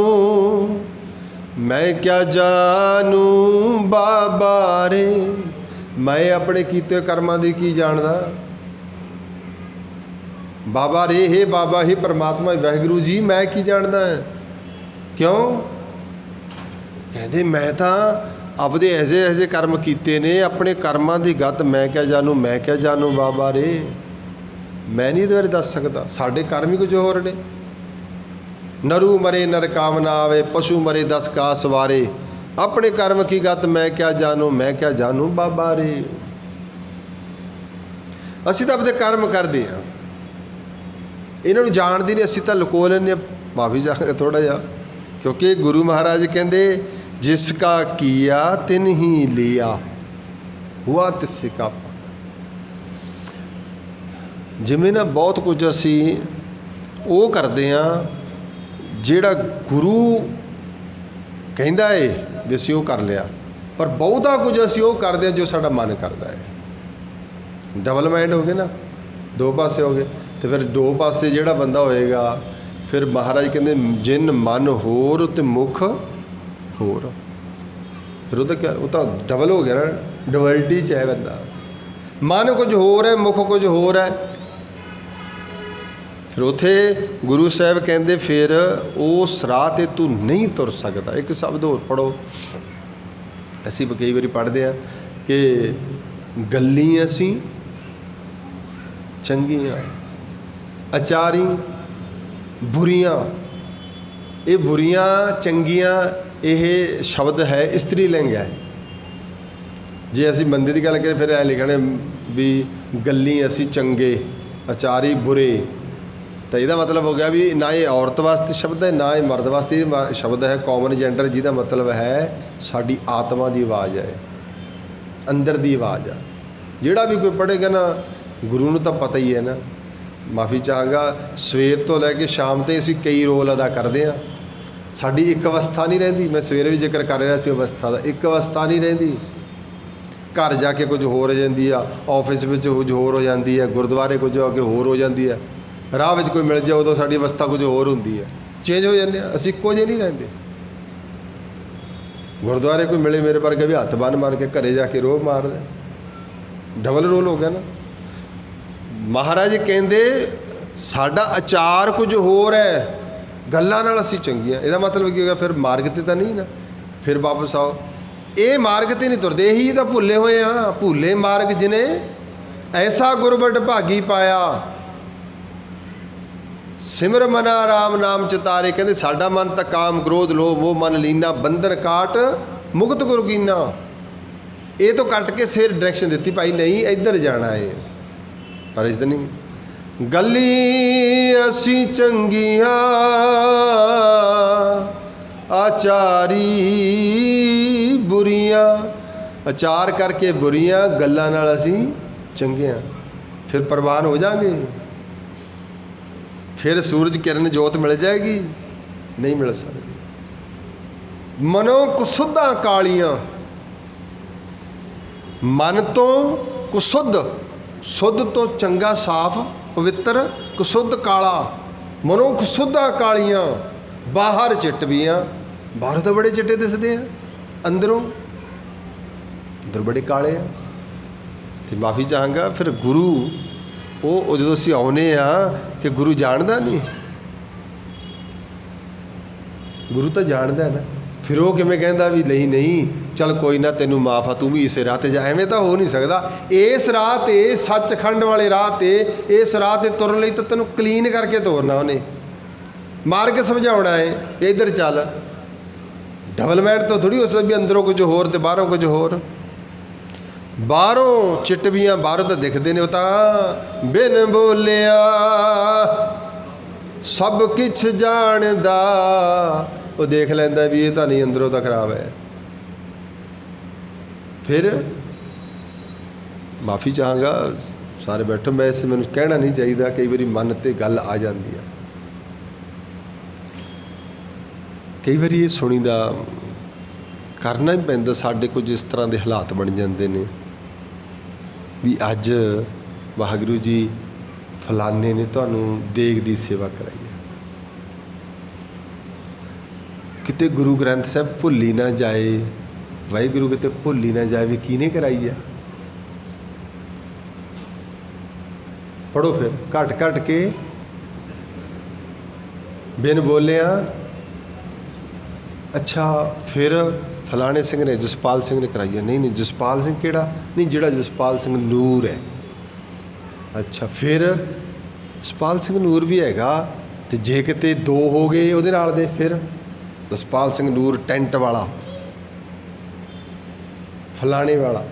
ਮੈਂ ਕਿਆ ਜਾਨੂ ਬਾਬਾ ਰੇ। ਮੈਂ ਆਪਣੇ ਕੀਤੇ ਕਰਮਾਂ ਦੀ ਕੀ ਜਾਣਦਾ ਬਾਬਾ ਰੇ, ਹੇ ਬਾਬਾ ਹੀ ਪਰਮਾਤਮਾ ਵਾਹਿਗੁਰੂ ਜੀ, ਮੈਂ ਕੀ ਜਾਣਦਾ ਹੈ? ਕਿਉਂ? ਕਹਿੰਦੇ ਮੈਂ ਤਾਂ ਆਪਦੇ ਐਸੇ ਕਰਮ ਕੀਤੇ ਨੇ, ਆਪਣੇ ਕਰਮਾਂ ਦੀ ਗਤ ਮੈਂ ਕਿਆ ਜਾਨੂ, ਮੈਂ ਕਿਆ ਜਾਨੂ ਬਾਬਾ ਰੇ। ਮੈਂ ਨਹੀਂ ਇਹਦੇ ਬਾਰੇ ਦੱਸ ਸਕਦਾ, ਸਾਡੇ ਕਰਮ ਹੀ ਕੁਝ ਹੋਰ ਨੇ। ਨਰੂ ਮਰੇ ਨਰ ਕਾਮ ਨਾ ਆਵੇ, ਪਸ਼ੂ ਮਰੇ 10 ਕਾਸ ਵਾਰੇ। ਆਪਣੇ ਕਰਮ ਕੀ ਗਤ ਮੈਂ ਕਿਆ ਜਾਨੂ, ਮੈਂ ਕਿਆ ਜਾਨੂ ਬਾਬਾ ਰੇ। ਅਸੀਂ ਤਾਂ ਆਪਦੇ ਕਰਮ ਕਰਦੇ ਹਾਂ, ਇਹਨਾਂ ਨੂੰ ਜਾਣਦੇ ਨਹੀਂ, ਅਸੀਂ ਤਾਂ ਲੁਕੋ ਲੈਂਦੇ ਹਾਂ। ਮਾਫੀ ਚਾਹਾਂਗਾ ਥੋੜ੍ਹਾ ਜਿਹਾ, ਕਿਉਂਕਿ ਗੁਰੂ ਮਹਾਰਾਜ ਕਹਿੰਦੇ ਜਿਸ ਕਾ ਕੀਆ ਤਿਨ ਹੀ ਲਿਆ ਹੁਆ ਤਿਸੇ ਕਾ। ਜਿਵੇਂ ਨਾ ਬਹੁਤ ਕੁਝ ਅਸੀਂ ਉਹ ਕਰਦੇ ਹਾਂ ਜਿਹੜਾ ਗੁਰੂ ਕਹਿੰਦਾ ਏ ਵੀ ਅਸੀਂ ਉਹ ਕਰ ਲਿਆ, ਪਰ ਬਹੁਤਾ ਕੁਝ ਅਸੀਂ ਉਹ ਕਰਦੇ ਹਾਂ ਜੋ ਸਾਡਾ ਮਨ ਕਰਦਾ ਹੈ। ਡਬਲ ਮਾਈਂਡ ਹੋ ਗਏ ਨਾ, ਦੋ ਪਾਸੇ ਹੋ ਗਏ। ਅਤੇ ਫਿਰ ਦੋ ਪਾਸੇ ਜਿਹੜਾ ਬੰਦਾ ਹੋਏਗਾ, ਫਿਰ ਮਹਾਰਾਜ ਕਹਿੰਦੇ ਜਿਨ ਮਨ ਹੋਰ ਅਤੇ ਮੁਖ ਹੋਰ। ਫਿਰ ਉਹਦਾ ਕਿਆ, ਉਹ ਤਾਂ ਡਬਲ ਹੋ ਗਿਆ ਨਾ, ਡਬਲਟੀ 'ਚ ਹੈ ਬੰਦਾ। ਮਨ ਕੁਝ ਹੋਰ ਹੈ, ਮੁਖ ਕੁਝ ਹੋਰ ਹੈ। ਫਿਰ ਉੱਥੇ ਗੁਰੂ ਸਾਹਿਬ ਕਹਿੰਦੇ ਫਿਰ ਉਸ ਰਾਹ 'ਤੇ ਤੂੰ ਨਹੀਂ ਤੁਰ ਸਕਦਾ। ਇੱਕ ਸ਼ਬਦ ਹੋਰ ਪੜ੍ਹੋ, ਅਸੀਂ ਕਈ ਵਾਰੀ ਪੜ੍ਹਦੇ ਹਾਂ ਕਿ ਗੱਲੀਂ ਅਸੀਂ ਚੰਗੀਆਂ, ਅਚਾਰੀ ਬੁਰੀਆਂ। ਇਹ ਬੁਰੀਆਂ ਚੰਗੀਆਂ ਇਹ ਸ਼ਬਦ ਹੈ ਇਸਤਰੀ ਲਿੰਗ ਹੈ। ਜੇ ਅਸੀਂ ਬੰਦੇ ਦੀ ਗੱਲ ਕਰੀਏ ਫਿਰ ਐ ਲਿਖਣੇ ਵੀ ਗੱਲੀਂ ਅਸੀਂ ਚੰਗੇ, ਅਚਾਰੀ ਬੁਰੇ। ਤਾਂ ਇਹਦਾ ਮਤਲਬ ਹੋ ਗਿਆ ਵੀ ਨਾ ਇਹ ਔਰਤ ਵਾਸਤੇ ਸ਼ਬਦ ਹੈ, ਨਾ ਇਹ ਮਰਦ ਵਾਸਤੇ ਸ਼ਬਦ ਹੈ, ਕਾਮਨ ਜੈਂਡਰ, ਜਿਹਦਾ ਮਤਲਬ ਹੈ ਸਾਡੀ ਆਤਮਾ ਦੀ ਆਵਾਜ਼ ਹੈ, ਅੰਦਰ ਦੀ ਆਵਾਜ਼ ਆ। ਜਿਹੜਾ ਵੀ ਕੋਈ ਪੜ੍ਹੇਗਾ ਨਾ, ਗੁਰੂ ਨੂੰ ਤਾਂ ਪਤਾ ਹੀ ਹੈ ਨਾ। ਮਾਫੀ ਚਾਹਾਂਗਾ, ਸਵੇਰ ਤੋਂ ਲੈ ਕੇ ਸ਼ਾਮ ਤਾਈਂ ਅਸੀਂ ਕਈ ਰੋਲ ਅਦਾ ਕਰਦੇ ਹਾਂ। ਸਾਡੀ ਇੱਕ ਅਵਸਥਾ ਨਹੀਂ ਰਹਿੰਦੀ। ਮੈਂ ਸਵੇਰੇ ਵੀ ਜ਼ਿਕਰ ਕਰ ਰਿਹਾ ਸੀ ਅਵਸਥਾ ਦਾ, ਇੱਕ ਅਵਸਥਾ ਨਹੀਂ ਰਹਿੰਦੀ। ਘਰ ਜਾ ਕੇ ਕੁਝ ਹੋਰ ਹੋ ਜਾਂਦੀ ਆ, ਆਫਿਸ ਵਿੱਚ ਕੁਝ ਹੋਰ ਹੋ ਜਾਂਦੀ ਹੈ, ਗੁਰਦੁਆਰੇ ਕੁਝ ਆ ਕੇ ਹੋਰ ਹੋ ਜਾਂਦੀ ਹੈ, ਰਾਹ ਵਿੱਚ ਕੋਈ ਮਿਲ ਜਾਏ ਉਦੋਂ ਸਾਡੀ ਅਵਸਥਾ ਕੁਝ ਹੋਰ ਹੁੰਦੀ ਹੈ, ਚੇਂਜ ਹੋ ਜਾਂਦੇ ਹਾਂ, ਅਸੀਂ ਇੱਕੋ ਜਿਹੇ ਨਹੀਂ ਰਹਿੰਦੇ। ਗੁਰਦੁਆਰੇ ਕੋਈ ਮਿਲੇ ਮੇਰੇ ਵਰਗਾ ਵੀ ਹੱਥ ਬੰਨ੍ਹ ਮਾਰ ਕੇ ਘਰੇ ਜਾ ਕੇ ਰੋਹ ਮਾਰਦਾ, ਡਬਲ ਰੋਲ ਹੋ ਗਿਆ ਨਾ। ਮਹਾਰਾਜ ਕਹਿੰਦੇ ਸਾਡਾ ਆਚਾਰ ਕੁਝ ਹੋਰ ਹੈ, ਗੱਲਾਂ ਨਾਲ ਅਸੀਂ ਚੰਗੀਆਂ। ਇਹਦਾ ਮਤਲਬ ਕੀ ਹੋ ਗਿਆ? ਫਿਰ ਮਾਰਗ 'ਤੇ ਤਾਂ ਨਹੀਂ ਨਾ, ਫਿਰ ਵਾਪਸ ਆਓ। ਇਹ ਮਾਰਗ 'ਤੇ ਨਹੀਂ ਤੁਰਦੇ, ਇਹੀ ਤਾਂ ਭੁੱਲੇ ਹੋਏ ਆ। ਭੁੱਲੇ ਮਾਰਗ ਜਿਨੇ ਐਸਾ ਗੁਰਬਟ ਭਾਗੀ ਪਾਇਆ, ਸਿਮਰ ਮਨਾ ਰਾਮ ਨਾਮ ਚਿਤਾਰੇ। ਕਹਿੰਦੇ ਸਾਡਾ ਮਨ ਤਾਂ ਕਾਮ ਕ੍ਰੋਧ ਲੋਭ ਮੋਹ ਮਨ ਲੀਨਾ, ਬੰਧਨ ਕਾਟ ਮੁਕਤ ਗੁਰ ਕੀਨਾ। ਇਹ ਤੋਂ ਕੱਟ ਕੇ ਸਿਰ ਡਾਇਰੈਕਸ਼ਨ ਦਿੱਤੀ, ਭਾਈ ਨਹੀਂ ਇੱਧਰ ਜਾਣਾ ਹੈ, ਪਰ ਇਸ ਦਿਨ ਨਹੀਂ। ਗੱਲੀ ਅਸੀਂ ਚੰਗੀਆਂ, ਆਚਾਰੀ ਬੁਰੀਆਂ। ਆਚਾਰ ਕਰਕੇ ਬੁਰੀਆਂ, ਗੱਲਾਂ ਨਾਲ ਅਸੀਂ ਚੰਗੇ ਹਾਂ। ਫਿਰ ਪ੍ਰਵਾਨ ਹੋ ਜਾਵਾਂਗੇ, ਫਿਰ ਸੂਰਜ ਕਿਰਨ ਜੋਤ ਮਿਲ ਜਾਏਗੀ? ਨਹੀਂ ਮਿਲ ਸਕਦੀ। ਮਨੋਂ ਕੁਸੁੱਧਾਂ ਕਾਲੀਆਂ, ਮਨ ਤੋਂ ਕੁਸੁੱਧ, ਸੁੱਧ ਤੋਂ ਚੰਗਾ ਸਾਫ ਪਵਿੱਤਰ, ਕੁਸੁੱਧ ਕਾਲਾ। ਮਨੋਂ ਕੁਸੁੱਧਾਂ ਕਾਲੀਆਂ, ਬਾਹਰ ਚਿੱਟਵੀਆਂ। ਬਾਹਰੋਂ ਤਾਂ ਬੜੇ ਚਿੱਟੇ ਦਿਸਦੇ ਆ, ਅੰਦਰੋਂ ਅੰਦਰ ਬੜੇ ਕਾਲੇ ਆ। ਅਤੇ ਮਾਫੀ ਚਾਹਾਂਗਾ, ਫਿਰ ਗੁਰੂ ਉਹ ਜਦੋਂ ਅਸੀਂ ਆਉਂਦੇ ਹਾਂ ਕਿ ਗੁਰੂ ਜਾਣਦਾ ਨਹੀਂ? ਗੁਰੂ ਤਾਂ ਜਾਣਦਾ ਨਾ। ਫਿਰ ਉਹ ਕਿਵੇਂ ਕਹਿੰਦਾ ਵੀ ਨਹੀਂ ਚੱਲ ਕੋਈ ਨਾ, ਤੈਨੂੰ ਮਾਫ ਆ, ਤੂੰ ਵੀ ਇਸੇ ਰਾਹ 'ਤੇ ਜਾ? ਐਵੇਂ ਤਾਂ ਹੋ ਨਹੀਂ ਸਕਦਾ। ਇਸ ਰਾਹ 'ਤੇ, ਸੱਚਖੰਡ ਵਾਲੇ ਰਾਹ 'ਤੇ, ਇਸ ਰਾਹ 'ਤੇ ਤੁਰਨ ਲਈ ਤਾਂ ਤੈਨੂੰ ਕਲੀਨ ਕਰਕੇ ਤੋਰਨਾ ਉਹਨੇ, ਮਾਰਗ ਸਮਝਾਉਣਾ ਹੈ, ਇੱਧਰ ਚੱਲ। ਡਬਲ ਮਾਈਂਡ ਤੋਂ ਥੋੜ੍ਹੀ ਹੋ ਸਕਦੀ ਵੀ ਅੰਦਰੋਂ ਕੁਝ ਹੋਰ ਅਤੇ ਬਾਹਰੋਂ ਕੁਝ ਹੋਰ। ਬਾਹਰੋਂ ਚਿੱਟਵੀਆਂ, ਬਾਹਰੋਂ ਤਾਂ ਦਿਖਦੇ ਨੇ, ਉਹ ਤਾਂ ਬਿਨ ਬੋਲਿਆ ਸਭ ਕੁਛ ਜਾਣਦਾ। ਉਹ ਦੇਖ ਲੈਂਦਾ ਵੀ ਇਹ ਤਾਂ ਨਹੀਂ, ਅੰਦਰੋਂ ਤਾਂ ਖਰਾਬ ਹੈ। ਫਿਰ ਮਾਫੀ ਚਾਹਾਂਗਾ, ਸਾਰੇ ਬੈਠੋ। ਵੈਸੇ ਮੈਨੂੰ ਕਹਿਣਾ ਨਹੀਂ ਚਾਹੀਦਾ, ਕਈ ਵਾਰੀ ਮਨ 'ਤੇ ਗੱਲ ਆ ਜਾਂਦੀ ਆ, ਕਈ ਵਾਰੀ ਇਹ ਸੁਣੀਦਾ, ਕਰਨਾ ਹੀ ਪੈਂਦਾ। ਸਾਡੇ ਕੁਝ ਇਸ ਤਰ੍ਹਾਂ ਦੇ ਹਾਲਾਤ ਬਣ ਜਾਂਦੇ ਨੇ ਵੀ ਅੱਜ ਵਾਹਿਗੁਰੂ ਜੀ ਫਲਾਣੇ ਨੇ ਤੁਹਾਨੂੰ ਦੇਗ ਦੀ ਸੇਵਾ ਕਰਾਈ ਹੈ, ਕਿਤੇ ਗੁਰੂ ਗ੍ਰੰਥ ਸਾਹਿਬ ਭੁੱਲ ਹੀ ਨਾ ਜਾਏ, ਵਾਹਿਗੁਰੂ ਕਿਤੇ ਭੁੱਲ ਹੀ ਨਾ ਜਾਏ ਵੀ ਕਿਹਨੇ ਕਰਾਈ ਆ। ਪੜੋ ਫਿਰ ਘਟ ਘਟ ਕੇ, ਬਿਨ ਬੋਲਿਆ। ਅੱਛਾ, ਫਿਰ ਫਲਾਣੇ ਸਿੰਘ ਨੇ, ਜਸਪਾਲ ਸਿੰਘ ਨੇ ਕਰਾਈ ਹੈ। ਨਹੀਂ ਨਹੀਂ, ਜਸਪਾਲ ਸਿੰਘ ਕਿਹੜਾ? ਨਹੀਂ, ਜਿਹੜਾ ਜਸਪਾਲ ਸਿੰਘ ਨੂਰ ਹੈ। ਅੱਛਾ, ਫਿਰ ਜਸਪਾਲ ਸਿੰਘ ਨੂਰ ਵੀ ਹੈਗਾ, ਅਤੇ ਜੇ ਕਿਤੇ ਦੋ ਹੋ ਗਏ ਉਹਦੇ ਨਾਲ ਦੇ, ਫਿਰ ਜਸਪਾਲ ਸਿੰਘ ਨੂਰ ਟੈਂਟ ਵਾਲਾ, ਫਲਾਣੇ ਵਾਲਾ।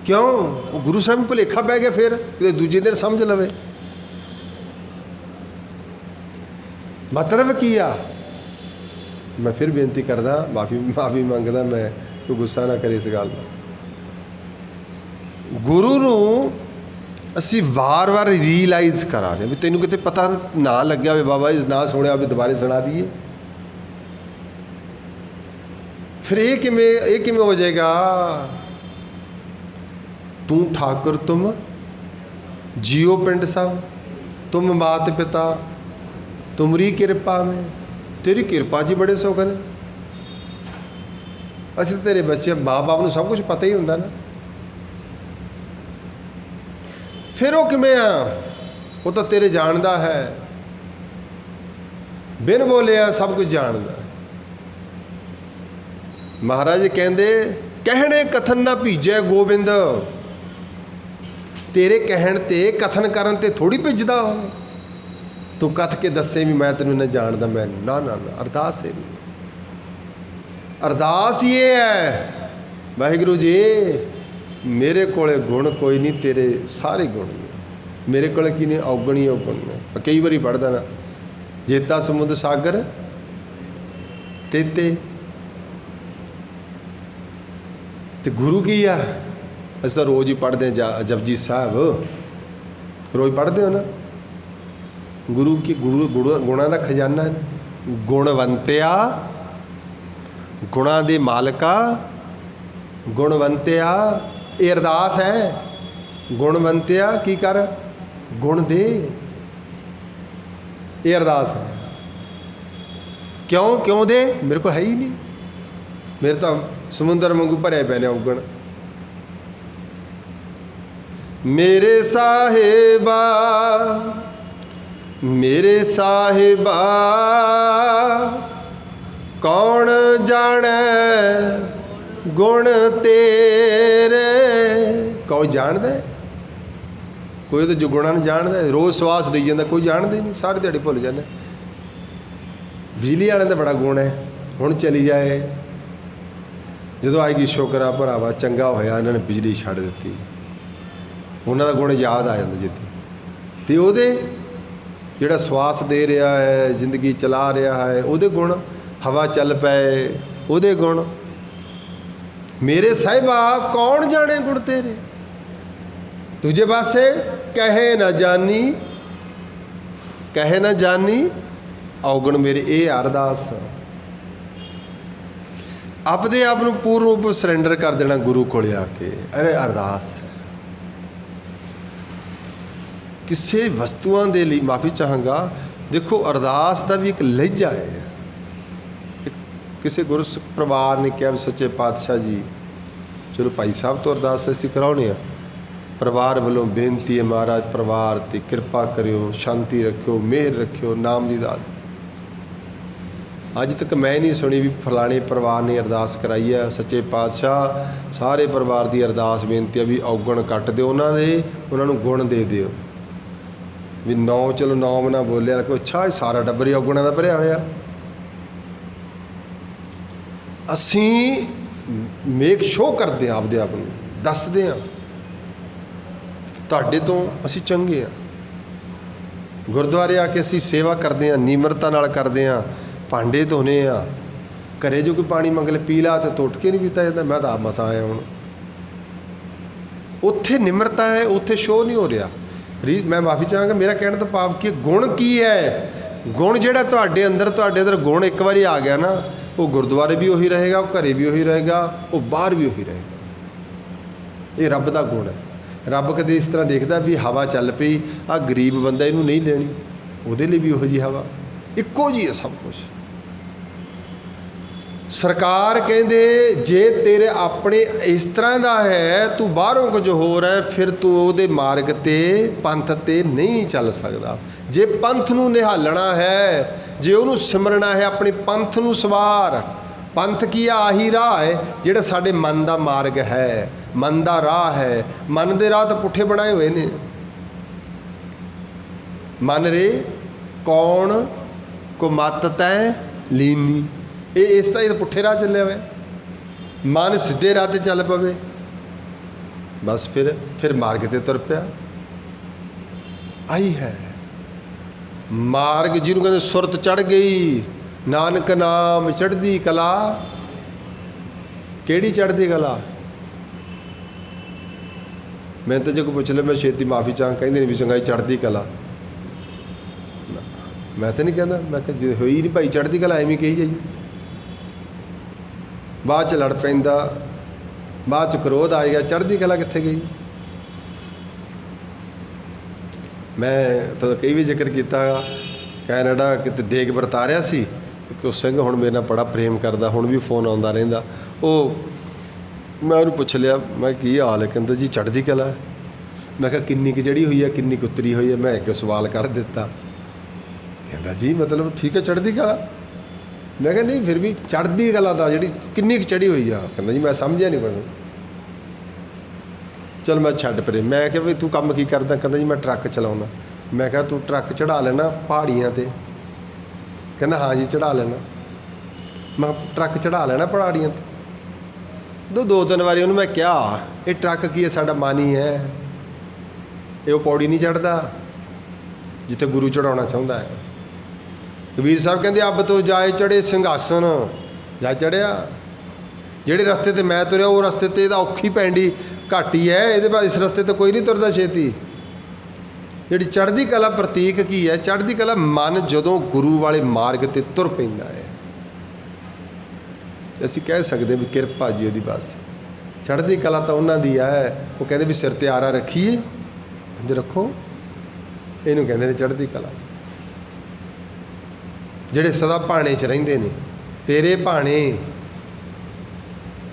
ਕਿਉਂ? ਉਹ ਗੁਰੂ ਸਾਹਿਬ ਨੂੰ ਭੁਲੇਖਾ ਪੈ ਗਿਆ, ਫਿਰ ਕਿਤੇ ਦੂਜੇ ਦਿਨ ਸਮਝ ਲਵੇ। ਮਤਲਬ ਕੀ ਆ? ਮੈਂ ਫਿਰ ਬੇਨਤੀ ਕਰਦਾ, ਮਾਫੀ ਮੰਗਦਾ, ਮੈਂ ਕੋਈ ਗੁੱਸਾ ਨਾ ਕਰੇ ਇਸ ਗੱਲ ਦਾ। ਗੁਰੂ ਨੂੰ ਅਸੀਂ ਵਾਰ-ਵਾਰ ਰੀਅਲਾਈਜ਼ ਕਰਾ ਰਹੇ ਵੀ ਤੈਨੂੰ ਕਿਤੇ ਪਤਾ ਨਾ ਲੱਗਿਆ ਹੋਵੇ, ਬਾਬਾ ਜੀ ਨਾ ਸੁਣਿਆ ਵੀ ਦੁਬਾਰੇ ਸੁਣਾ ਦਈਏ। ਫਿਰ ਇਹ ਕਿਵੇਂ ਹੋ ਜਾਏਗਾ? ਤੂੰ ਠਾਕੁਰ ਤੁਮ ਜੀਓ ਪਿੰਡ ਸਭ, ਤੁਮ ਮਾਤ ਪਿਤਾ ਤੁਮਰੀ ਕਿਰਪਾ ਮੈਂ। ਤੇਰੀ ਕਿਰਪਾ 'ਚ ਬੜੇ ਸੁੱਖ ਨੇ। ਅਸੀਂ ਤੇਰੇ ਬੱਚੇ, ਮਾਂ ਬਾਪ ਨੂੰ ਸਭ ਕੁਝ ਪਤਾ ਹੀ ਹੁੰਦਾ ਨਾ। ਫਿਰ ਉਹ ਕਿਵੇਂ ਆ? ਉਹ ਤਾਂ ਤੇਰੇ ਜਾਣਦਾ ਹੈ, ਬਿਨ ਬੋਲਿਆ ਸਭ ਕੁਝ ਜਾਣਦਾ। ਮਹਾਰਾਜ ਕਹਿੰਦੇ ਕਹਿਣੇ ਕਥਨ ਨਾ ਭੀਜੈ ਗੋਬਿੰਦ। ਤੇਰੇ ਕਹਿਣ 'ਤੇ, ਕਥਨ ਕਰਨ 'ਤੇ ਥੋੜ੍ਹੀ ਭਿੱਜਦਾ ਉਹ। ਤੂੰ ਕੱਥ ਕੇ ਦੱਸੇ ਵੀ ਮੈਂ ਤੈਨੂੰ ਨਾ ਜਾਣਦਾ, ਮੈਂ ਨਾ ਨਾ ਨਾ। ਅਰਦਾਸ ਇਹ ਨਹੀਂ, ਅਰਦਾਸ ਹੀ ਇਹ ਹੈ, ਵਾਹਿਗੁਰੂ ਜੀ ਮੇਰੇ ਕੋਲੇ ਗੁਣ ਕੋਈ ਨਹੀਂ, ਤੇਰੇ ਸਾਰੇ ਗੁਣ ਨੇ। ਮੇਰੇ ਕੋਲ ਕੀ ਨੇ? ਔਗਣ ਹੀ ਔਗਣ ਨੇ। ਕਈ ਵਾਰੀ ਪੜ੍ਹਦਾ ਨਾ, ਜੇਤਾ ਸਮੁੰਦ ਸਾਗਰ ਤੇਤੇ। ਤੇ ਗੁਰੂ ਕੀ ਆ? ਅਸੀਂ ਤਾਂ ਰੋਜ਼ ਹੀ ਪੜ੍ਹਦੇ ਹਾਂ ਜਪਜੀ ਸਾਹਿਬ, ਰੋਜ਼ ਪੜ੍ਹਦੇ ਹੋ ਨਾ। ਗੁਰੂ ਕੀ? ਗੁਣਾਂ ਦਾ ਖਜ਼ਾਨਾ ਹੈ। ਗੁਣਵੰਤਿਆ, ਗੁਣਾਂ ਦੇ ਮਾਲਕਾ, ਗੁਣਵੰਤਿਆ। ਇਹ ਅਰਦਾਸ ਹੈ। ਗੁਣਵੰਤਿਆ ਕੀ ਕਰ? ਗੁਣ ਦੇ। ਇਹ ਅਰਦਾਸ ਹੈ। ਕਿਉਂ ਦੇ? ਮੇਰੇ ਕੋਲ ਹੈ ਹੀ ਨਹੀਂ। ਮੇਰੇ ਤਾਂ ਸਮੁੰਦਰ ਵਾਂਗੂ ਭਰਿਆ ਪਏ ਨੇ ਔਗਣ। ਮੇਰੇ ਸਾਹਿਬਾ, ਮੇਰੇ ਸਾਹਿਬਾ ਕੌਣ ਜਾਣੈ ਗੁਣ ਤੇਰੇ। ਕੋਈ ਜਾਣਦਾ? ਕੋਈ ਤਾਂ ਜੋ ਗੁਣਾਂ ਨੂੰ ਜਾਣਦਾ, ਰੋਜ਼ ਸਵਾਸ ਦੇਈ ਜਾਂਦਾ, ਕੋਈ ਜਾਣਦਾ ਹੀ ਨਹੀਂ। ਸਾਰੇ ਦਿਹਾੜੇ ਭੁੱਲ ਜਾਂਦੇ। ਬਿਜਲੀ ਵਾਲਿਆਂ ਦਾ ਬੜਾ ਗੁਣ ਹੈ, ਹੁਣ ਚਲੀ ਜਾਏ। ਜਦੋਂ ਆਏਗੀ ਸ਼ੁਕਰ ਆ ਭਰਾਵਾ, ਚੰਗਾ ਹੋਇਆ ਇਹਨਾਂ ਨੇ ਬਿਜਲੀ ਛੱਡ ਦਿੱਤੀ। ਉਹਨਾਂ ਦਾ ਗੁਣ ਯਾਦ ਆ ਜਾਂਦਾ ਜਿੱਥੇ। ਅਤੇ ਉਹਦੇ ਜਿਹੜਾ ਸਵਾਸ ਦੇ ਰਿਹਾ ਹੈ, ਜ਼ਿੰਦਗੀ ਚਲਾ ਰਿਹਾ ਹੈ, ਉਹਦੇ ਗੁਣ। ਹਵਾ ਚੱਲ ਪਏ, ਉਹਦੇ ਗੁਣ। ਮੇਰੇ ਸਾਹਿਬਾ ਕੌਣ ਜਾਣੇ ਗੁਣ ਤੇਰੇ। ਦੂਜੇ ਪਾਸੇ ਕਹੇ ਨਾ ਜਾਨੀ, ਕਹੇ ਨਾ ਜਾਨੀ ਔਗਣ ਮੇਰੇ। ਇਹ ਅਰਦਾਸ ਆਪਦੇ ਆਪ ਨੂੰ ਪੂਰਨ ਰੂਪ ਸਰੈਂਡਰ ਕਰ ਦੇਣਾ ਗੁਰੂ ਕੋਲ ਆ ਕੇ। ਅਰੇ ਅਰਦਾਸ ਹੈ। ਕਿਸੇ ਵਸਤੂਆਂ ਦੇ ਲਈ ਮਾਫੀ ਚਾਹਾਂਗਾ। ਦੇਖੋ ਅਰਦਾਸ ਦਾ ਵੀ ਇੱਕ ਲਹਿਜਾ ਹੈ। ਕਿਸੇ ਗੁਰਸਿੱਖ ਪਰਿਵਾਰ ਨੇ ਕਿਹਾ ਵੀ ਸੱਚੇ ਪਾਤਸ਼ਾਹ ਜੀ, ਚਲੋ ਭਾਈ ਸਾਹਿਬ ਤੋਂ ਅਰਦਾਸ ਅਸੀਂ ਕਰਾਉਣੇ ਆ, ਪਰਿਵਾਰ ਵੱਲੋਂ ਬੇਨਤੀ ਹੈ ਮਹਾਰਾਜ ਪਰਿਵਾਰ 'ਤੇ ਕਿਰਪਾ ਕਰਿਓ, ਸ਼ਾਂਤੀ ਰੱਖਿਓ, ਮਿਹਰ ਰੱਖਿਓ, ਨਾਮ ਦੀ ਦਾਤ। ਅੱਜ ਤੱਕ ਮੈਂ ਨਹੀਂ ਸੁਣੀ ਵੀ ਫਲਾਣੇ ਪਰਿਵਾਰ ਨੇ ਅਰਦਾਸ ਕਰਾਈ ਹੈ। ਸੱਚੇ ਪਾਤਸ਼ਾਹ ਸਾਰੇ ਪਰਿਵਾਰ ਦੀ ਅਰਦਾਸ ਬੇਨਤੀ ਹੈ ਵੀ ਔਗਣ ਕੱਟ ਦਿਓ ਉਹਨਾਂ ਦੇ, ਉਹਨਾਂ ਨੂੰ ਗੁਣ ਦੇ ਦਿਓ। ਵੀ ਨੌ, ਚਲੋ ਨੌ ਨਾ ਬੋਲਿਆ ਕੋਈ, ਅੱਛਾ ਸਾਰਾ ਟੱਬਰ ਹੀ ਔਗਣਾਂ ਦਾ ਭਰਿਆ ਹੋਇਆ। ਅਸੀਂ ਮੇਕ ਸ਼ੋਅ ਕਰਦੇ ਹਾਂ, ਆਪਦੇ ਆਪ ਨੂੰ ਦੱਸਦੇ ਹਾਂ ਤੁਹਾਡੇ ਤੋਂ ਅਸੀਂ ਚੰਗੇ ਹਾਂ। ਗੁਰਦੁਆਰੇ ਆ ਕੇ ਅਸੀਂ ਸੇਵਾ ਕਰਦੇ ਹਾਂ, ਨਿਮਰਤਾ ਨਾਲ ਕਰਦੇ ਹਾਂ, ਭਾਂਡੇ ਧੋਨੇ ਆ। ਘਰੇ ਜੋ ਕੋਈ ਪਾਣੀ ਮੰਗ ਲੈ ਪੀ ਲਾ, ਤੇ ਟੁੱਟ ਕੇ ਨਹੀਂ ਪੀਤਾ ਜਾਂਦਾ। ਮੈਂ ਤਾਂ ਆਪ ਮਸਾਂ ਆਇਆ ਹੁਣ। ਉੱਥੇ ਨਿਮਰਤਾ ਹੈ, ਉੱਥੇ ਸ਼ੋਅ ਨਹੀਂ ਹੋ ਰਿਹਾ। ਮੈਂ ਮਾਫੀ ਚਾਹਾਂਗਾ, ਮੇਰਾ ਕਹਿਣ ਤੋਂ ਭਾਵ ਕਿ ਗੁਣ ਕੀ ਹੈ? ਗੁਣ ਜਿਹੜਾ ਤੁਹਾਡੇ ਅੰਦਰ ਗੁਣ ਇੱਕ ਵਾਰੀ ਆ ਗਿਆ ਨਾ, ਉਹ ਗੁਰਦੁਆਰੇ ਵੀ ਉਹੀ ਰਹੇਗਾ, ਉਹ ਘਰੇ ਵੀ ਉਹੀ ਰਹੇਗਾ, ਉਹ ਬਾਹਰ ਵੀ ਉਹੀ ਰਹੇਗਾ। ਇਹ ਰੱਬ ਦਾ ਗੁਣ ਹੈ। ਰੱਬ ਕਦੇ ਇਸ ਤਰ੍ਹਾਂ ਦੇਖਦਾ ਵੀ ਹਵਾ ਚੱਲ ਪਈ, ਆਹ ਗਰੀਬ ਬੰਦਾ ਇਹਨੂੰ ਨਹੀਂ ਲੈਣੀ, ਉਹਦੇ ਲਈ ਵੀ ਉਹੋ ਜਿਹੀ ਹਵਾ, ਇੱਕੋ ਜਿਹੀ ਹੈ ਸਭ ਕੁਛ। ਸਰਕਾਰ ਕਹਿੰਦੇ ਜੇ ਤੇਰੇ ਆਪਣੇ ਇਸ ਤਰ੍ਹਾਂ ਦਾ ਹੈ, ਤੂੰ ਬਾਹਰੋਂ ਕੁਝ ਹੋਰ ਹੈ, ਫਿਰ ਤੂੰ ਉਹਦੇ ਮਾਰਗ 'ਤੇ ਪੰਥ 'ਤੇ ਨਹੀਂ ਚੱਲ ਸਕਦਾ। ਜੇ ਪੰਥ ਨੂੰ ਨਿਹਾਲਣਾ ਹੈ, ਜੇ ਉਹਨੂੰ ਸਿਮਰਨਾ ਹੈ, ਆਪਣੇ ਪੰਥ ਨੂੰ ਸਵਾਰ। ਪੰਥ ਕੀ ਆ? ਆਹੀ ਰਾਹ ਹੈ ਜਿਹੜਾ ਸਾਡੇ ਮਨ ਦਾ ਮਾਰਗ ਹੈ, ਮਨ ਦਾ ਰਾਹ ਹੈ। ਮਨ ਦੇ ਰਾਹ ਤਾਂ ਪੁੱਠੇ ਬਣਾਏ ਹੋਏ ਨੇ। ਮਨ ਰੇ ਕੌਣ ਕੋ ਮਤ ਤੈ ਲੀਨੀ, ਇਹ ਤਾਂ ਪੁੱਠੇ ਰਾਹ ਚੱਲਿਆ ਹੋਇਆ। ਮਨ ਸਿੱਧੇ ਰਾਹ 'ਤੇ ਚੱਲ ਪਵੇ, ਬਸ ਫਿਰ ਮਾਰਗ 'ਤੇ ਤੁਰ ਪਿਆ। ਆਹੀ ਹੈ ਮਾਰਗ, ਜਿਹਨੂੰ ਕਹਿੰਦੇ ਸੁਰਤ ਚੜ੍ਹ ਗਈ, ਨਾਨਕ ਨਾਮ ਚੜ੍ਹਦੀ ਕਲਾ। ਕਿਹੜੀ ਚੜ੍ਹਦੀ ਕਲਾ? ਮੈਂ ਤਾਂ ਜੇ ਕੋਈ ਪੁੱਛ ਲੈ, ਮੈਂ ਛੇਤੀ ਮਾਫੀ ਚਾਹਾਂ, ਕਹਿੰਦੇ ਨਹੀਂ ਵੀ ਚੰਗਾਈ ਚੜ੍ਹਦੀ ਕਲਾ। ਮੈਂ ਤਾਂ ਨਹੀਂ ਕਹਿੰਦਾ, ਮੈਂ ਕਿਹਾ ਜੇ ਹੋਈ ਨਹੀਂ ਭਾਈ ਚੜ੍ਹਦੀ ਕਲਾ, ਐਵੇਂ ਕਹੀ ਜਾਈਏ। ਬਾਅਦ 'ਚ ਲੜ ਪੈਂਦਾ, ਬਾਅਦ 'ਚ ਕ੍ਰੋਧ ਆ ਗਿਆ, ਚੜ੍ਹਦੀ ਕਲਾ ਕਿੱਥੇ ਗਈ? ਮੈਂ ਤਾਂ ਕਈ ਵੀ ਜ਼ਿਕਰ ਕੀਤਾ, ਕੈਨੇਡਾ ਕਿਤੇ ਦੇਗ ਵਰਤਾ ਰਿਹਾ ਸੀ, ਕਿ ਉਹ ਸਿੰਘ ਹੁਣ ਮੇਰੇ ਨਾਲ ਬੜਾ ਪ੍ਰੇਮ ਕਰਦਾ, ਹੁਣ ਵੀ ਫੋਨ ਆਉਂਦਾ ਰਹਿੰਦਾ। ਮੈਂ ਉਹਨੂੰ ਪੁੱਛ ਲਿਆ, ਮੈਂ ਕੀ ਹਾਲ ਹੈ? ਕਹਿੰਦਾ ਜੀ ਚੜ੍ਹਦੀ ਕਲਾ। ਮੈਂ ਕਿਹਾ ਕਿੰਨੀ ਕੁ ਚੜ੍ਹੀ ਹੋਈ ਹੈ, ਕਿੰਨੀ ਕੁ ਉਤਰੀ ਹੋਈ ਹੈ? ਮੈਂ ਇੱਕ ਸਵਾਲ ਕਰ ਦਿੱਤਾ। ਕਹਿੰਦਾ ਜੀ ਮਤਲਬ ਠੀਕ ਹੈ ਚੜ੍ਹਦੀ ਕਲਾ। ਮੈਂ ਕਿਹਾ ਨਹੀਂ, ਫਿਰ ਵੀ ਚੜ੍ਹਦੀ ਕਲਾ ਦਾ ਜਿਹੜੀ ਕਿੰਨੀ ਕੁ ਚੜ੍ਹੀ ਹੋਈ ਆ? ਕਹਿੰਦਾ ਜੀ ਮੈਂ ਸਮਝਿਆ ਨਹੀਂ ਕੁਝ। ਚਲ ਮੈਂ ਛੱਡ ਪਰੇ। ਮੈਂ ਕਿਹਾ ਵੀ ਤੂੰ ਕੰਮ ਕੀ ਕਰਦਾ? ਕਹਿੰਦਾ ਜੀ ਮੈਂ ਟਰੱਕ ਚਲਾਉਂਦਾ। ਮੈਂ ਕਿਹਾ ਤੂੰ ਟਰੱਕ ਚੜ੍ਹਾ ਲੈਣਾ ਪਹਾੜੀਆਂ 'ਤੇ? ਕਹਿੰਦਾ ਹਾਂ ਜੀ ਚੜ੍ਹਾ ਲੈਣਾ। ਮੈਂ ਟਰੱਕ ਚੜ੍ਹਾ ਲੈਣਾ ਪਹਾੜੀਆਂ 'ਤੇ। ਦੋ ਤਿੰਨ ਵਾਰੀ ਉਹਨੂੰ ਮੈਂ ਕਿਹਾ, ਇਹ ਟਰੱਕ ਕੀ ਹੈ? ਸਾਡਾ ਮਨ ਹੀ ਹੈ, ਇਹ ਉਹ ਪੌੜੀ ਨਹੀਂ ਚੜ੍ਹਦਾ ਜਿੱਥੇ ਗੁਰੂ ਚੜ੍ਹਾਉਣਾ ਚਾਹੁੰਦਾ ਹੈ। ਕਬੀਰ ਸਾਹਿਬ ਕਹਿੰਦੇ ਅੱਬ ਤੋਂ ਜਾਏ ਚੜ੍ਹੇ ਸਿੰਘਾਸਨ, ਜਾ ਚੜ੍ਹਿਆ। ਜਿਹੜੇ ਰਸਤੇ 'ਤੇ ਮੈਂ ਤੁਰਿਆ, ਉਹ ਰਸਤੇ 'ਤੇ ਇਹਦਾ ਔਖੀ ਪੈਂਦੀ ਘੱਟ ਹੀ ਹੈ, ਇਹਦੇ ਬਾਅਦ ਇਸ ਰਸਤੇ 'ਤੇ ਕੋਈ ਨਹੀਂ ਤੁਰਦਾ ਛੇਤੀ। ਜਿਹੜੀ ਚੜ੍ਹਦੀ ਕਲਾ ਪ੍ਰਤੀਕ ਕੀ ਹੈ? ਚੜ੍ਹਦੀ ਕਲਾ ਮਨ ਜਦੋਂ ਗੁਰੂ ਵਾਲੇ ਮਾਰਗ 'ਤੇ ਤੁਰ ਪੈਂਦਾ ਹੈ, ਅਸੀਂ ਕਹਿ ਸਕਦੇ ਵੀ ਕਿਰਪਾ ਜੀ ਉਹਦੀ। ਬਸ ਚੜ੍ਹਦੀ ਕਲਾ ਤਾਂ ਉਹਨਾਂ ਦੀ ਹੈ। ਉਹ ਕਹਿੰਦੇ ਵੀ ਸਿਰ 'ਤੇ ਆਰਾ ਰੱਖੀਏ, ਕਹਿੰਦੇ ਰੱਖੋ, ਇਹਨੂੰ ਕਹਿੰਦੇ ਨੇ ਚੜ੍ਹਦੀ ਕਲਾ। ਜਿਹੜੇ ਸਦਾ ਭਾਣੇ 'ਚ ਰਹਿੰਦੇ ਨੇ, ਤੇਰੇ ਭਾਣੇ,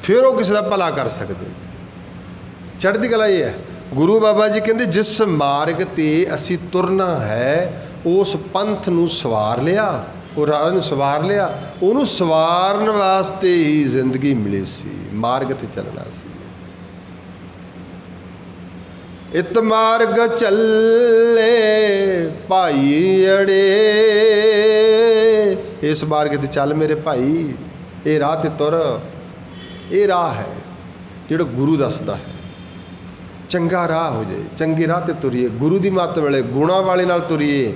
ਫਿਰ ਉਹ ਕਿਸੇ ਦਾ ਭਲਾ ਕਰ ਸਕਦੇ ਨੇ। ਚੜ੍ਹਦੀ ਕਲਾ ਇਹ ਹੈ। ਗੁਰੂ ਬਾਬਾ ਜੀ ਕਹਿੰਦੇ ਜਿਸ ਮਾਰਗ 'ਤੇ ਅਸੀਂ ਤੁਰਨਾ ਹੈ, ਉਸ ਪੰਥ ਨੂੰ ਸਵਾਰ ਲਿਆ, ਉਹ ਰਾਹ ਨੂੰ ਸਵਾਰ ਲਿਆ। ਉਹਨੂੰ ਸਵਾਰਨ ਵਾਸਤੇ ਹੀ ਜ਼ਿੰਦਗੀ ਮਿਲੀ ਸੀ, ਮਾਰਗ 'ਤੇ ਚੱਲਣਾ ਸੀ। ਇਤ ਮਾਰਗ ਚੱਲੇ ਭਾਈ ਅੜੇ, ਇਸ ਮਾਰਗ 'ਤੇ ਚੱਲ ਮੇਰੇ ਭਾਈ, ਇਹ ਰਾਹ 'ਤੇ ਤੁਰ। ਇਹ ਰਾਹ ਹੈ ਜਿਹੜਾ ਗੁਰੂ ਦੱਸਦਾ ਹੈ। ਚੰਗਾ ਰਾਹ ਹੋ ਜਾਏ, ਚੰਗੇ ਰਾਹ 'ਤੇ ਤੁਰੀਏ, ਗੁਰੂ ਦੀ ਮੱਤ ਵੇਲੇ ਗੁਣਾਂ ਵਾਲੇ ਨਾਲ ਤੁਰੀਏ।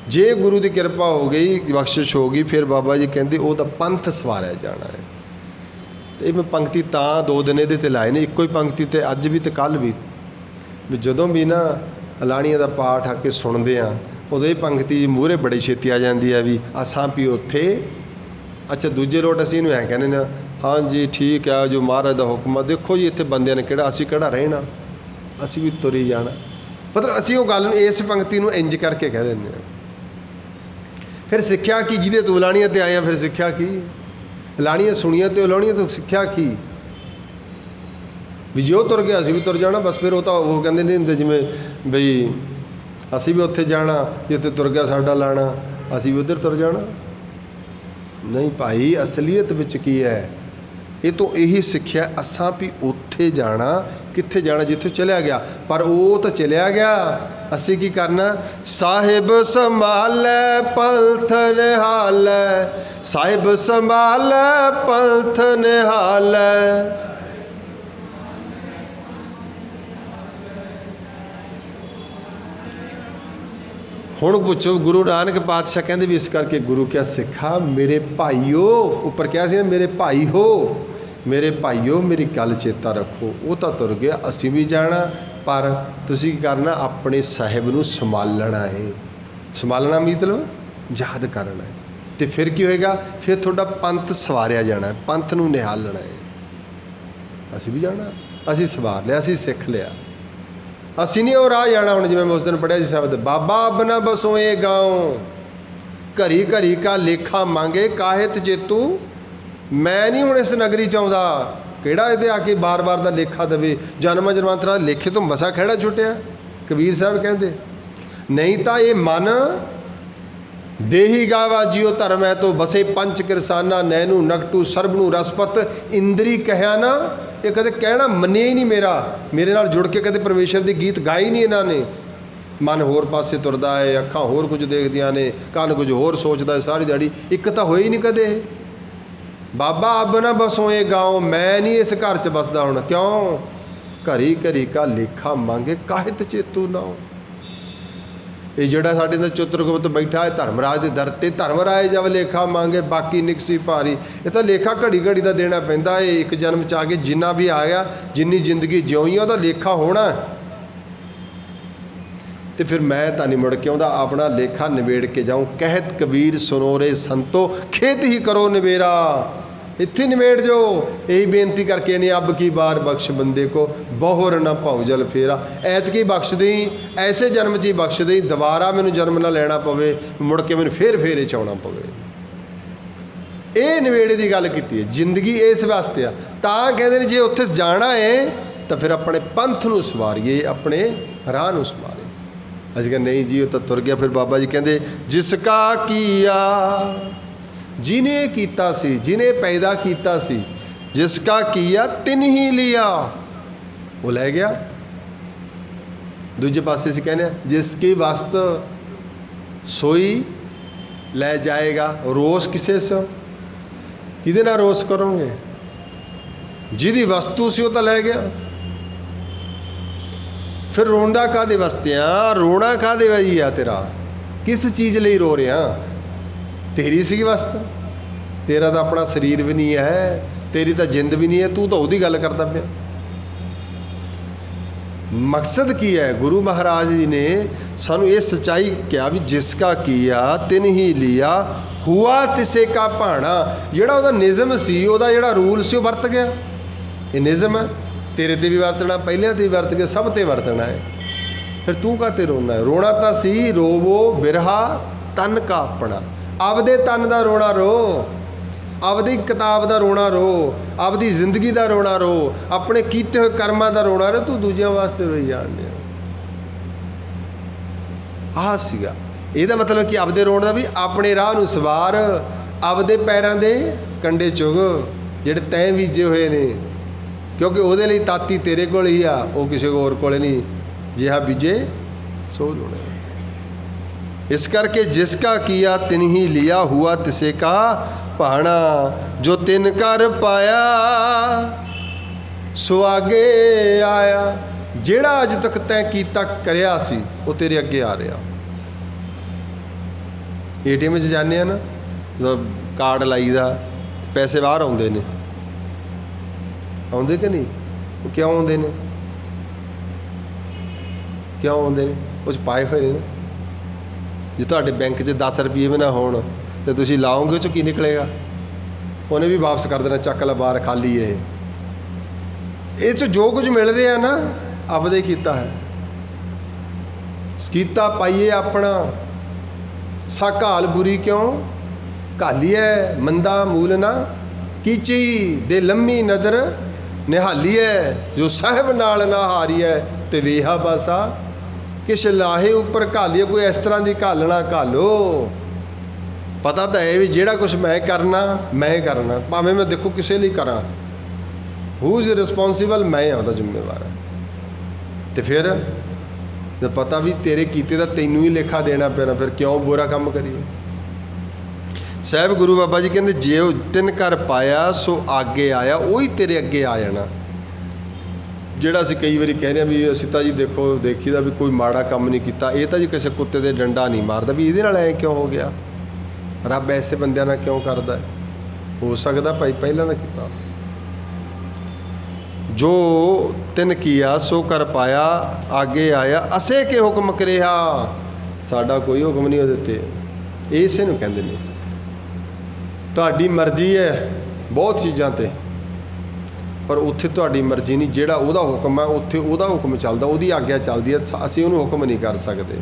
ਜੇ ਗੁਰੂ ਦੀ ਕਿਰਪਾ ਹੋ ਗਈ, ਬਖਸ਼ਿਸ਼ ਹੋ ਗਈ, ਫਿਰ ਬਾਬਾ ਜੀ ਕਹਿੰਦੇ ਉਹਦਾ ਪੰਥ ਸਵਾਰਿਆ ਜਾਣਾ ਹੈ। ਅਤੇ ਇਹ ਮੈਂ ਪੰਕਤੀ ਤਾਂ 2 ਦਿਨ ਇਹਦੇ 'ਤੇ ਲਾਏ ਨੇ, ਇੱਕੋ ਹੀ ਪੰਕਤੀ 'ਤੇ ਅੱਜ ਵੀ ਅਤੇ ਕੱਲ੍ਹ ਵੀ ਜਦੋਂ ਵੀ ਨਾ ਅਲਾਣੀਆਂ ਦਾ ਪਾਠ ਆ ਕੇ ਸੁਣਦੇ ਹਾਂ, ਉਦੋਂ ਇਹ ਪੰਕਤੀ ਮੂਹਰੇ ਬੜੀ ਛੇਤੀ ਆ ਜਾਂਦੀ ਹੈ ਵੀ ਅਸਾਂ ਵੀ ਉੱਥੇ। ਅੱਛਾ, ਦੂਜੇ ਲੋਟ ਅਸੀਂ ਇਹਨੂੰ ਐਂ ਕਹਿੰਦੇ ਨੇ, ਹਾਂਜੀ ਠੀਕ ਆ, ਜੋ ਮਹਾਰਾਜ ਦਾ ਹੁਕਮ ਆ। ਦੇਖੋ ਜੀ ਇੱਥੇ ਬੰਦਿਆਂ ਨੇ ਕਿਹੜਾ, ਅਸੀਂ ਕਿਹੜਾ ਰਹਿਣਾ, ਅਸੀਂ ਵੀ ਤੁਰੀ ਜਾਣਾ। ਮਤਲਬ ਅਸੀਂ ਉਹ ਗੱਲ ਨੂੰ, ਇਸ ਪੰਕਤੀ ਨੂੰ ਇੰਜ ਕਰਕੇ ਕਹਿ ਦਿੰਦੇ ਹਾਂ। ਫਿਰ ਸਿੱਖਿਆ ਕੀ? ਜਿਹਦੇ ਤੋਂ ਅਲਾਣੀਆਂ 'ਤੇ ਆਏ ਹਾਂ, ਫਿਰ ਸਿੱਖਿਆ ਕੀ? ਅਲਾਣੀਆਂ ਸੁਣੀਆਂ ਅਤੇ ਅਲਾਣੀਆਂ ਤੋਂ ਸਿੱਖਿਆ ਕੀ? ਵੀ ਜੇ ਉਹ ਤੁਰ ਗਿਆ, ਅਸੀਂ ਵੀ ਤੁਰ ਜਾਣਾ। ਬਸ ਫਿਰ ਉਹ ਤਾਂ ਉਹ ਕਹਿੰਦੇ ਨਹੀਂ ਹੁੰਦੇ ਜਿਵੇਂ ਬਈ ਅਸੀਂ ਵੀ ਉੱਥੇ ਜਾਣਾ, ਜਿੱਥੇ ਤੁਰ ਗਿਆ ਸਾਡਾ ਲਾਣਾ, ਅਸੀਂ ਵੀ ਉੱਧਰ ਤੁਰ ਜਾਣਾ। ਨਹੀਂ ਭਾਈ, ਅਸਲੀਅਤ ਵਿੱਚ ਕੀ ਹੈ? ਇਹ ਤੋਂ ਇਹੀ ਸਿੱਖਿਆ, ਅਸਾਂ ਵੀ ਉੱਥੇ ਜਾਣਾ। ਕਿੱਥੇ ਜਾਣਾ? ਜਿੱਥੇ ਚਲਿਆ ਗਿਆ। ਪਰ ਉਹ ਤਾਂ ਚਲਿਆ ਗਿਆ, ਅਸੀਂ ਕੀ ਕਰਨਾ? ਸਾਹਿਬ ਸੰਭਾਲੈ ਪੰਥ ਨਿਹਾਲੈ, ਸਾਹਿਬ ਸੰਭਾਲੈ ਪੰਥ ਨਿਹਾਲੈ। ਹੁਣ ਪੁੱਛੋ, ਗੁਰੂ ਨਾਨਕ ਪਾਤਸ਼ਾਹ ਕਹਿੰਦੇ ਵੀ ਇਸ ਕਰਕੇ ਗੁਰੂ ਕਿਹਾ ਸਿੱਖਾ ਮੇਰੇ ਭਾਈਓ, ਉੱਪਰ ਕਿਹਾ ਸੀ ਨਾ ਮੇਰੇ ਭਾਈ ਹੋ, मेरे भाईओ मेरी गल चेता रखो, वो तो तुर गया, असीं भी जाना, पर तुसीं की करना अपने साहिब नूं संभालना है। संभालना मतलब याद करना है। तो फिर की होएगा, फिर थोड़ा पंथ सवारिया जाना है, पंथ नूं निहालना है। असीं भी जाना, असीं सवार लिया, असीं सिख लिया, असीं नहीं वो राह जाना। हुण जिवें मैं उस दिन पढ़िया सी शब्द, बाबा अब ना बसों ये गाँव, घरी घरी का लेखा मांगे काहित जेतू। मैं नहीं हुण इस नगरी चाहुंदा किहड़ा इहदे आके बार बार दा लेखा देवे, जन्म जन्मांतरा लेखे तो मसा खड़ा छुटिया। कबीर साहब कहते नहीं तो ये मन देही गावा जियो धर्म है तो बसे पंच किरसाना, नैनू नगटू सरबनू रसपत इंद्री कहया ना। ये कदे कहना मन्निया ही नहीं, मेरे नाल जुड़ के कदे परमेश्वर के गीत गाए ही नहीं इन्होंने। मन होर पासे तुरदा है, अखां होर कुछ देखदियां ने, कान कुछ होर सोचदा है, सारी दिहाड़ी एक तो होई नहीं कदे। बाबा अब ना बसों ये गाँव, मैं नहीं इस घर च बसदा हुण, क्यों? घरी घरी का लेखा मांगे काहित चेतू ना। ये जोड़ा साढ़े अंदर चित्रगुप्त बैठा है धर्मराज के दर ते, धर्मराज जब लेखा मांगे बाकी निकसी भारी। ये तो लेखा घड़ी घड़ी का देना पैंदा है। एक जन्म च आके जिन्ना भी आ गया, जिन्नी जिंदगी जिउई है, लेखा होना। तो फिर मैं तो नहीं मुड़ के आउंदा, अपना लेखा निबेड़ के जाऊँ। कहत कबीर सुनो रे संतो, खेत ही करो निबेरा। इत्थे निबेड़ जो, यही बेनती करके नहीं, अब की बार बख्श बंदे को बहुर न भाऊ जल फेरा। ऐतकी बख्श दी, ऐसे जन्म च ही बख्श दी, दोबारा मैनू जन्म ना लेना पवे, मुड़ के मैनू फिर फेरे च आउणा पवे। ये निबेड़े की गल की है। जिंदगी इस वास्ते आ, तां कहते हैं जे उत्थे जाना है तो फिर अपने पंथ नूं सवारिए, अपने राह नूं सवारिए। असीं कहा नहीं जी वो तो तुर गया। फिर बाबा जी कहते जिसका किया, जिन्हें कीता सी, जिन्हें पैदा कीता सी, जिसका किया तिन ही लिया, वो लै गया। दूजे पासे से कहने जिसकी वस्त सोई लै जाएगा। रोस किसे से, किदे नाल रोस करोगे? जिहदी वस्तु सी वो तो लै गया। फिर रोंदा काहदे वास्ते आ? रोना काहदे वजी आ तेरा? किस चीज़ लई रो रहा? तेरी सी वस्त, तेरा तो अपना शरीर भी नहीं है, तेरी तो जिंद भी नहीं है, तू तो उसकी गल करता पिया। मकसद की है? गुरु महाराज जी ने सानू ये सच्चाई क्या भी जिसका किया तिन ही लिया, हुआ तिसे का भाना। जिहड़ा उहदा निज़म सी, उहदा जिहड़ा रूल सी, वरत गया। ये निज़म है, तेरे ते भी वरतना, पहले ते भी वरत गया, सब ते वरतना है। फिर तू काते रोना है? रोना तो सी रोवो बिरहा तन का अपना। आपदे तन का रोना रो, आपदी किताब का रोना रो, आपदी जिंदगी का रोना रो, अपने कीते हुए कर्मां का रोना रो। तू दूजियां वास्ते रोई जान दिया। आह सीगा ਇਹਦਾ मतलब कि आपदे रोण का भी अपने राह ਨੂੰ ਸਵਾਰ, आपदे पैरों के कंडे चुग ਜਿਹੜੇ तैं बीजे हुए ने। क्योंकि ਉਹਦੇ ਲਈ ਤਾਤੀ तेरे ਕੋਲ ही आ, वो किसी को होर कोल नहीं। जिहा बीजे सो लोड़े। इस करके जिसका किया तिन ही लिया, हुआ तिसे का भाना। जो तिन कर पाया सो आगे आया। ਜਿਹੜਾ अज तक तैं कीता करिया सी वो तेरे अगे आ रहा। ATM च जाने ना, जब कार्ड लाईदा पैसे बाहर आउंदे ने, आउंदे कि नहीं? वो क्यों आउंदे ने? क्यों आउंदे ने? उस पाए हुए ने ना। जे तुहाडे बैंक 'ਚ 10 रुपये भी ना होण ते तुसीं लाओगे, उस की निकलेगा? उन्हें भी वापस कर देना, चक ला बाहर खाली है। इस जो कुछ मिल रहा ना आपदे कीता है। कीता पाइए अपना, सा घाल बुरी क्यों घाली है। मंदा मूल ना कीची दे लम्मी नदर निहाली है। जो साहिब नाल ना हारी है ते वेहा बासा किश लाहे उपर घालिए। कोई इस तरह की घालना घालो। पता तो है भी जेड़ा कुछ मैं करना, भावें मैं देखो किसी लिए करा, हू इज़ रिस्पोंसिबल, मैं हाँ जिम्मेवार है। तो फिर जब पता भी तेरे कीते दा तैनू ही लेखा देना पैना, फिर क्यों बुरा काम करिए? साहब गुरु बाबा जी कहते जे तिन कर पाया सो आगे आया, वही तेरे अगे आ जाना। ਜਿਹੜਾ ਅਸੀਂ कई बार कह रहे हैं भी ਅਸੀਂ ਤਾਂ जी देखो देखीदा भी कोई माड़ा काम नहीं किया, ये तो जी किसी कुत्ते दे डंडा नहीं मारदा भी ਇਹਦੇ ਨਾਲ ਐ क्यों हो गया? रब ऐसे बंदिਆਂ ਨਾਲ क्यों करदा है? हो सकदा भाई पहलां दा कीता। जो तिन किया सो कर पाया, आगे आया असे के हुक्म करिया। साडा कोई हुक्म नहीं ਉਹਦੇ ਤੇ। ਇਸੇ ਨੂੰ ਕਹਿੰਦੇ ਨੇ ਤੁਹਾਡੀ ਮਰਜ਼ੀ ਹੈ ਬਹੁਤ ਚੀਜ਼ਾਂ ਤੇ, ਪਰ ਉੱਥੇ ਤੁਹਾਡੀ ਮਰਜ਼ੀ ਨਹੀਂ। ਜਿਹੜਾ ਉਹਦਾ ਹੁਕਮ ਹੈ ਉੱਥੇ ਉਹਦਾ ਹੁਕਮ ਚੱਲਦਾ, ਉਹਦੀ ਆਗਿਆ ਚੱਲਦੀ ਹੈ। ਅਸੀਂ ਉਹਨੂੰ ਹੁਕਮ ਨਹੀਂ ਕਰ ਸਕਦੇ।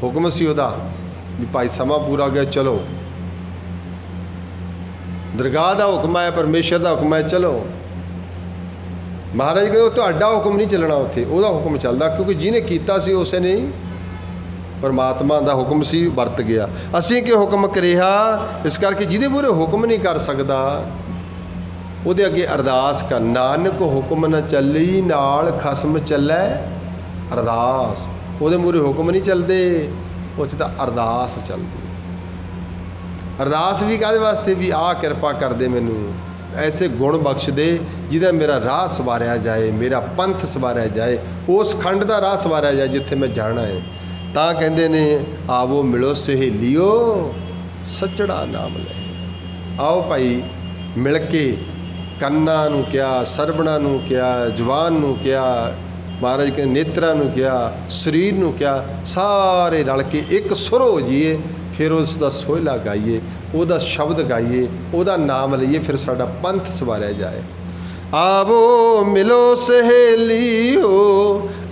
ਹੁਕਮ ਸੀ ਉਹਦਾ ਵੀ ਭਾਈ ਸਮਾਂ ਪੂਰਾ ਗਿਆ ਚਲੋ। ਦਰਗਾਹ ਦਾ ਹੁਕਮ ਹੈ, ਪਰਮੇਸ਼ਰ ਦਾ ਹੁਕਮ ਹੈ ਚਲੋ। ਮਹਾਰਾਜ ਕਹਿੰਦੇ ਤੁਹਾਡਾ ਹੁਕਮ ਨਹੀਂ ਚੱਲਣਾ, ਉੱਥੇ ਉਹਦਾ ਹੁਕਮ ਚੱਲਦਾ, ਕਿਉਂਕਿ ਜਿਹਨੇ ਕੀਤਾ ਸੀ ਉਸੇ ਨੇ ਪਰਮਾਤਮਾ ਦਾ ਹੁਕਮ ਸੀ, ਵਰਤ ਗਿਆ। ਅਸੀਂ ਕਿ ਹੁਕਮ ਕਰਿਆ, ਇਸ ਕਰਕੇ ਜਿਹਦੇ ਮੂਹਰੇ ਹੁਕਮ ਨਹੀਂ ਕਰ ਸਕਦਾ ਉਹਦੇ ਅੱਗੇ ਅਰਦਾਸ ਕਰ। ਨਾਨਕ ਹੁਕਮ ਨਾ ਚੱਲੀ, ਨਾਲ ਖਸਮ ਚੱਲੈ ਅਰਦਾਸ। ਉਹਦੇ ਮੂਹਰੇ ਹੁਕਮ ਨਹੀਂ ਚੱਲਦੇ, ਉੱਥੇ ਤਾਂ ਅਰਦਾਸ ਚੱਲਦੀ। ਅਰਦਾਸ ਵੀ ਕਾਹਦੇ ਵਾਸਤੇ? ਵੀ ਆਹ ਕਿਰਪਾ ਕਰ ਦੇ, ਮੈਨੂੰ ਐਸੇ ਗੁਣ ਬਖਸ਼ ਦੇ ਜਿਹਦਾ ਮੇਰਾ ਰਾਹ ਸਵਾਰਿਆ ਜਾਏ, ਮੇਰਾ ਪੰਥ ਸਵਾਰਿਆ ਜਾਏ, ਉਸ ਖੰਡ ਦਾ ਰਾਹ ਸਵਾਰਿਆ ਜਾਏ ਜਿੱਥੇ ਮੈਂ ਜਾਣਾ ਹੈ। ਤਾਂ ਕਹਿੰਦੇ ਨੇ ਆਵੋ ਮਿਲੋ ਸਹੇਲੀਓ ਸੱਚੜਾ ਨਾਮ ਲੈ। ਆਓ ਭਾਈ ਮਿਲ ਕੇ, ਕੰਨਾਂ ਨੂੰ ਕਿਹਾ, ਸਰਵਣਾ ਨੂੰ ਕਿਹਾ, ਜ਼ੁਬਾਨ ਨੂੰ ਕਿਹਾ, ਮਹਾਰਾਜ ਕਹਿੰਦੇ ਨੇਤਰਾਂ ਨੂੰ ਕਿਹਾ, ਸਰੀਰ ਨੂੰ ਕਿਹਾ, ਸਾਰੇ ਰਲ ਕੇ ਇੱਕ ਸੁਰ ਹੋ ਜਾਈਏ। ਫਿਰ ਉਸ ਦਾ ਸੋਹਿਲਾ ਗਾਈਏ, ਉਹਦਾ ਸ਼ਬਦ ਗਾਈਏ, ਉਹਦਾ ਨਾਮ ਲਈਏ, ਫਿਰ ਸਾਡਾ ਪੰਥ ਸਵਾਰਿਆ ਜਾਏ। ਆਵੋ ਮਿਲੋ ਸਹੇਲੀਓ,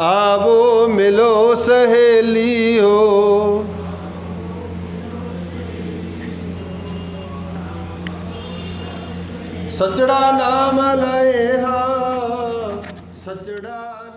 ਆਵੋ ਮਿਲੋ ਸਹੇਲੀਓ, ਸੱਚੜਾ ਨਾਮ ਲਏ ਹਾ, ਸੱਚੜਾ